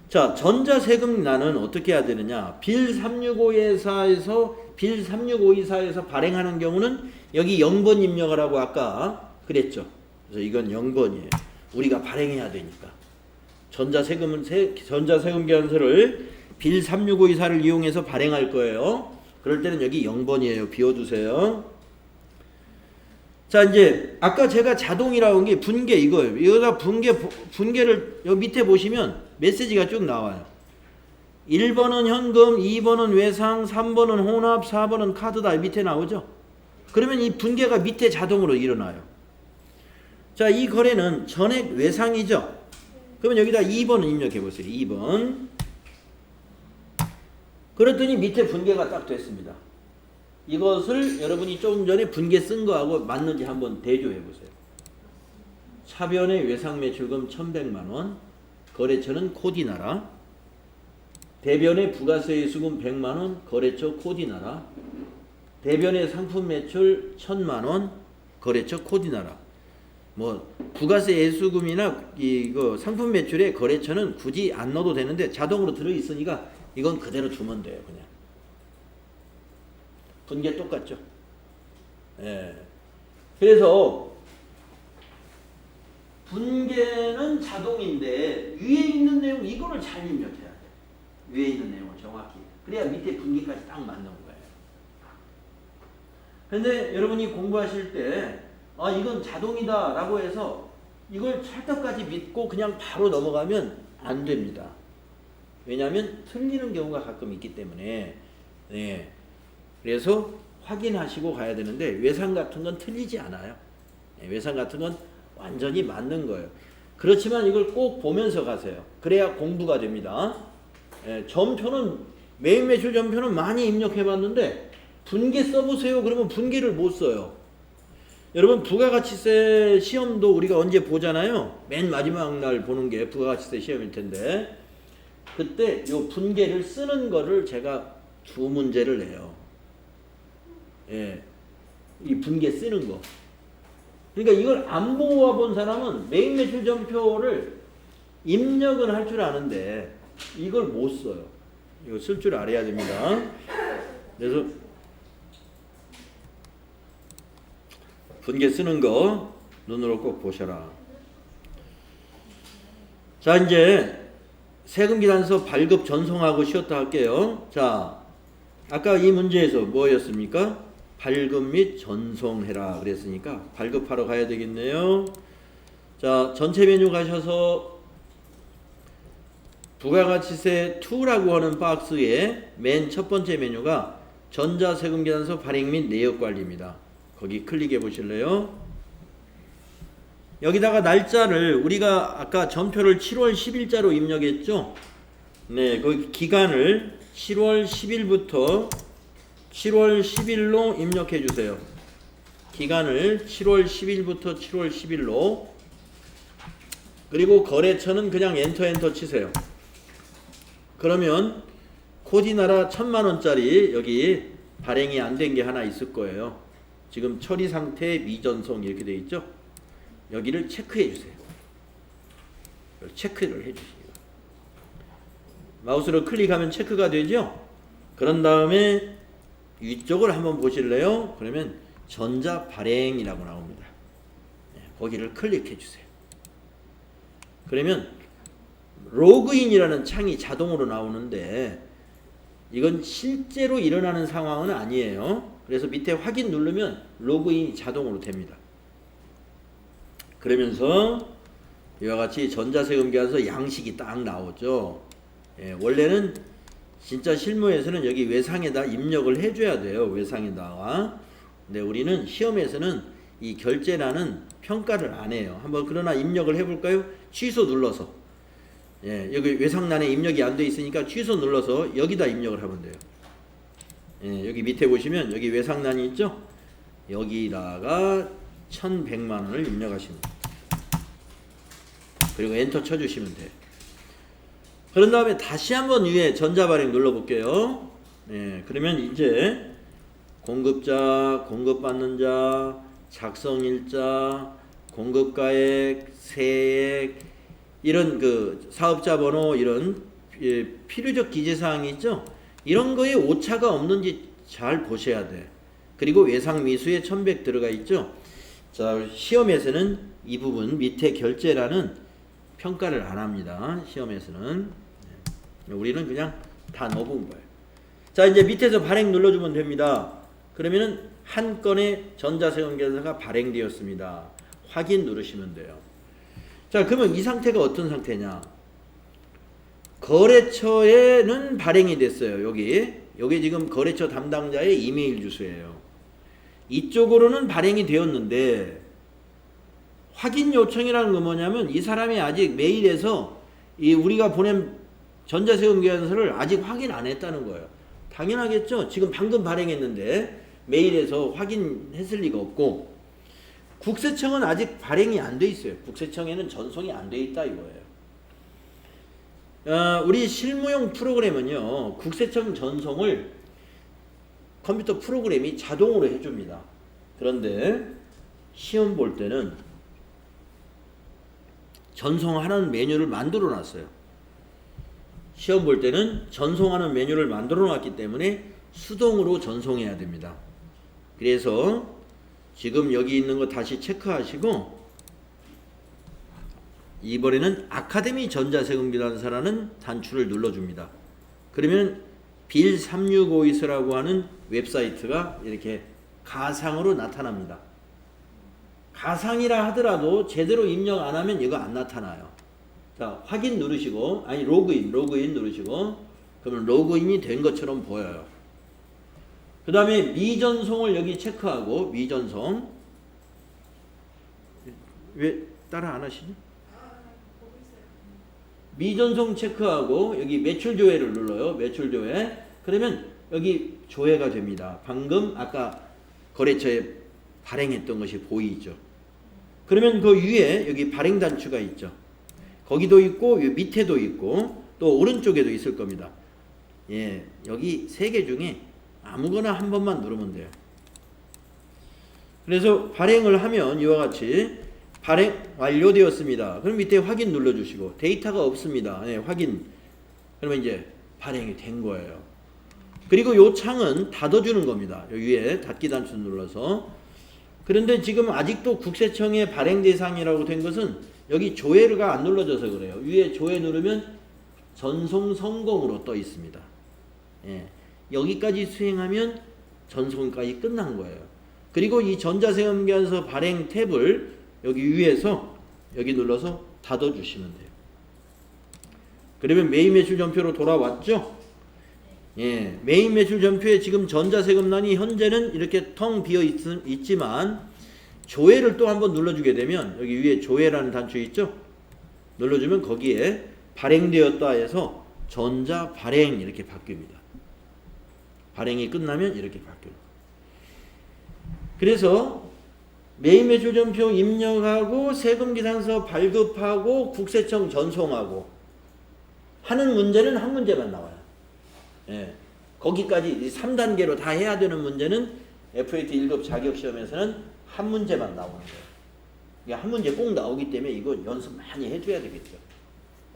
자, 전자세금란은 어떻게 해야 되느냐? 빌 36524에서 빌 36524에서 발행하는 경우는 여기 0번 입력하라고 아까 그랬죠. 그래서 이건 0번이에요. 우리가 발행해야 되니까. 전자세금 계산서를 빌 36524를 이용해서 발행할 거예요. 그럴 때는 여기 0번이에요. 비워두세요. 자, 이제 아까 제가 자동이라고 한 게 분계 이거예요. 여기다 분계를 여기 밑에 보시면 메시지가 쭉 나와요. 1번은 현금, 2번은 외상, 3번은 혼합, 4번은 카드다. 밑에 나오죠. 그러면 이 분계가 밑에 자동으로 일어나요. 자, 이 거래는 전액 외상이죠. 그러면 여기다 2번을 입력해 보세요. 2번. 그랬더니 밑에 분계가 딱 됐습니다. 이것을 여러분이 조금 전에 분계 쓴 거하고 맞는지 한번 대조해 보세요. 차변의 외상 매출금 1,100만원, 거래처는 코디나라. 대변의 부가세 수금 100만원, 거래처 코디나라. 대변의 상품 매출 1,000만원, 거래처 코디나라. 뭐 부가세 예수금이나 이거 상품 매출에 거래처는 굳이 안 넣어도 되는데 자동으로 들어 있으니까 이건 그대로 두면 돼요. 그냥 분계 똑같죠. 예. 그래서 분계는 자동인데 위에 있는 내용 이거를 잘 입력해야 돼. 위에 있는 내용을 정확히. 그래야 밑에 분계까지 딱 맞는 거예요. 근데 여러분이 공부하실 때 이건 자동이다 라고 해서 이걸 찰떡까지 믿고 그냥 바로 넘어가면 안 됩니다. 왜냐하면 틀리는 경우가 가끔 있기 때문에. 네. 그래서 확인하시고 가야 되는데 외상 같은 건 틀리지 않아요. 네. 외상 같은 건 완전히 맞는 거예요. 그렇지만 이걸 꼭 보면서 가세요. 그래야 공부가 됩니다. 네. 점표는 매입 매출 점표는 많이 입력해 봤는데 분계 써보세요. 그러면 분계를 못 써요. 여러분 부가가치세 시험도 우리가 언제 보잖아요. 맨 마지막 날 보는 게 부가가치세 시험일 텐데 그때 요 분계를 쓰는 거를 제가 두 문제를 내요. 예, 이 분계 쓰는 거. 그러니까 이걸 안 보고 와본 사람은 매입 매출 점표를 입력은 할 줄 아는데 이걸 못 써요. 이거 쓸 줄 알아야 됩니다. 그래서 분계 쓰는 거 눈으로 꼭 보셔라. 자, 이제 세금기단서 발급 전송하고 쉬었다 할게요. 자, 아까 이 문제에서 뭐였습니까? 발급 및 전송해라 그랬으니까 발급하러 가야 되겠네요. 자, 전체 메뉴 가셔서 부가가치세 2라고 하는 박스에 맨 첫 번째 메뉴가 전자세금계산서 발행 및 내역관리입니다. 거기 클릭해 보실래요? 여기다가 날짜를 우리가 아까 전표를 7월 10일자로 입력했죠? 네, 거기 기간을 7월 10일부터 7월 10일로 입력해 주세요. 기간을 7월 10일부터 7월 10일로. 그리고 거래처는 그냥 엔터 치세요. 그러면 코디나라 1,000만원짜리 여기 발행이 안 된 게 하나 있을 거예요. 지금 처리 상태 미전송 이렇게 되어 있죠. 여기를 체크해 주세요. 체크를 해 주시고 마우스로 클릭하면 체크가 되죠. 그런 다음에 위쪽을 한번 보실래요? 그러면 전자 발행이라고 나옵니다. 거기를 클릭해 주세요. 그러면 로그인이라는 창이 자동으로 나오는데 이건 실제로 일어나는 상황은 아니에요. 그래서 밑에 확인 누르면 로그인이 자동으로 됩니다. 그러면서 이와 같이 전자세금계산서 양식이 딱 나오죠. 예, 원래는 진짜 실무에서는 여기 외상에다 입력을 해줘야 돼요. 외상에다가. 근데 우리는 시험에서는 이 결제란은 평가를 안 해요. 한번 그러나 입력을 해볼까요? 취소 눌러서. 예, 여기 외상란에 입력이 안 돼 있으니까 취소 눌러서 여기다 입력을 하면 돼요. 예, 여기 밑에 보시면 여기 외상란이 있죠? 여기다가 1,100만원을 입력하십니다. 그리고 엔터 쳐주시면 돼요. 그런 다음에 다시 한번 위에 전자발행 눌러볼게요. 예, 그러면 이제 공급자, 공급받는 자, 작성일자, 공급가액, 세액, 이런 그 사업자 번호, 이런 필요적 기재사항이 있죠. 이런 거에 오차가 없는지 잘 보셔야 돼. 그리고 외상미수에 1100 들어가 있죠. 자, 시험에서는 이 부분 밑에 결제라는 평가를 안 합니다. 시험에서는. 우리는 그냥 다 넣어본 거예요. 자, 이제 밑에서 발행 눌러주면 됩니다. 그러면은 한 건의 전자세금계산서가 발행되었습니다. 확인 누르시면 돼요. 자, 그러면 이 상태가 어떤 상태냐? 거래처에는 발행이 됐어요. 여기 지금 거래처 담당자의 이메일 주소예요. 이쪽으로는 발행이 되었는데 확인 요청이라는 건 뭐냐면 이 사람이 아직 메일에서 이 우리가 보낸 전자세금계산서를 아직 확인 안 했다는 거예요. 당연하겠죠. 지금 방금 발행했는데 메일에서 확인했을 리가 없고, 국세청은 아직 발행이 안 돼 있어요. 국세청에는 전송이 안 돼 있다 이거예요. 우리 실무용 프로그램은요, 국세청 전송을 컴퓨터 프로그램이 자동으로 해줍니다. 그런데 시험 볼 때는 전송하는 메뉴를 만들어 놨어요. 시험 볼 때는 전송하는 메뉴를 만들어 놨기 때문에 수동으로 전송해야 됩니다. 그래서 지금 여기 있는 거 다시 체크하시고, 이번에는 아카데미 전자세금계산서라는 단추를 눌러줍니다. 그러면 빌 3652서라고 하는 웹사이트가 이렇게 가상으로 나타납니다. 가상이라 하더라도 제대로 입력 안 하면 이거 안 나타나요. 자, 확인 누르시고, 아니 로그인 누르시고, 그러면 로그인이 된 것처럼 보여요. 그 다음에 미전송을 여기 체크하고, 미전송. 왜 따라 안 하시죠? 미전송 체크하고 여기 매출 조회를 눌러요. 매출 조회. 그러면 여기 조회가 됩니다. 방금 아까 거래처에 발행했던 것이 보이죠. 그러면 그 위에 여기 발행 단추가 있죠. 거기도 있고 이 밑에도 있고 또 오른쪽에도 있을 겁니다. 예, 여기 세 개 중에 아무거나 한 번만 누르면 돼요. 그래서 발행을 하면 이와 같이 발행 완료되었습니다. 그럼 밑에 확인 눌러주시고, 데이터가 없습니다. 네, 확인. 그러면 이제 발행이 된 거예요. 그리고 이 창은 닫아주는 겁니다. 여기 위에 닫기 단추 눌러서. 그런데 지금 아직도 국세청의 발행 대상이라고 된 것은 여기 조회가 안 눌러져서 그래요. 위에 조회 누르면 전송 성공으로 떠 있습니다. 예, 여기까지 수행하면 전송까지 끝난 거예요. 그리고 이 전자세금계산서 발행 탭을 여기 위에서 여기 눌러서 닫아주시면 돼요. 그러면 메인 매출 전표로 돌아왔죠? 예, 메인 매출 전표에 지금 전자세금란이 현재는 이렇게 텅 비어 있지만 조회를 또 한번 눌러주게 되면 여기 위에 조회라는 단추 있죠? 눌러주면 거기에 발행되었다 해서 전자 발행 이렇게 바뀝니다. 발행이 끝나면 이렇게 바뀌어요. 그래서 메인 매출 전표 입력하고 세금계산서 발급하고 국세청 전송하고 하는 문제는 한 문제만 나와요. 예, 거기까지 3단계로 다 해야 되는 문제는 FAT 1급 자격시험에서는 한 문제만 나오는 거예요. 이게 한 문제 꼭 나오기 때문에 이거 연습 많이 해줘야 되겠죠.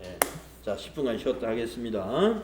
예, 자, 10분간 쉬었다 하겠습니다.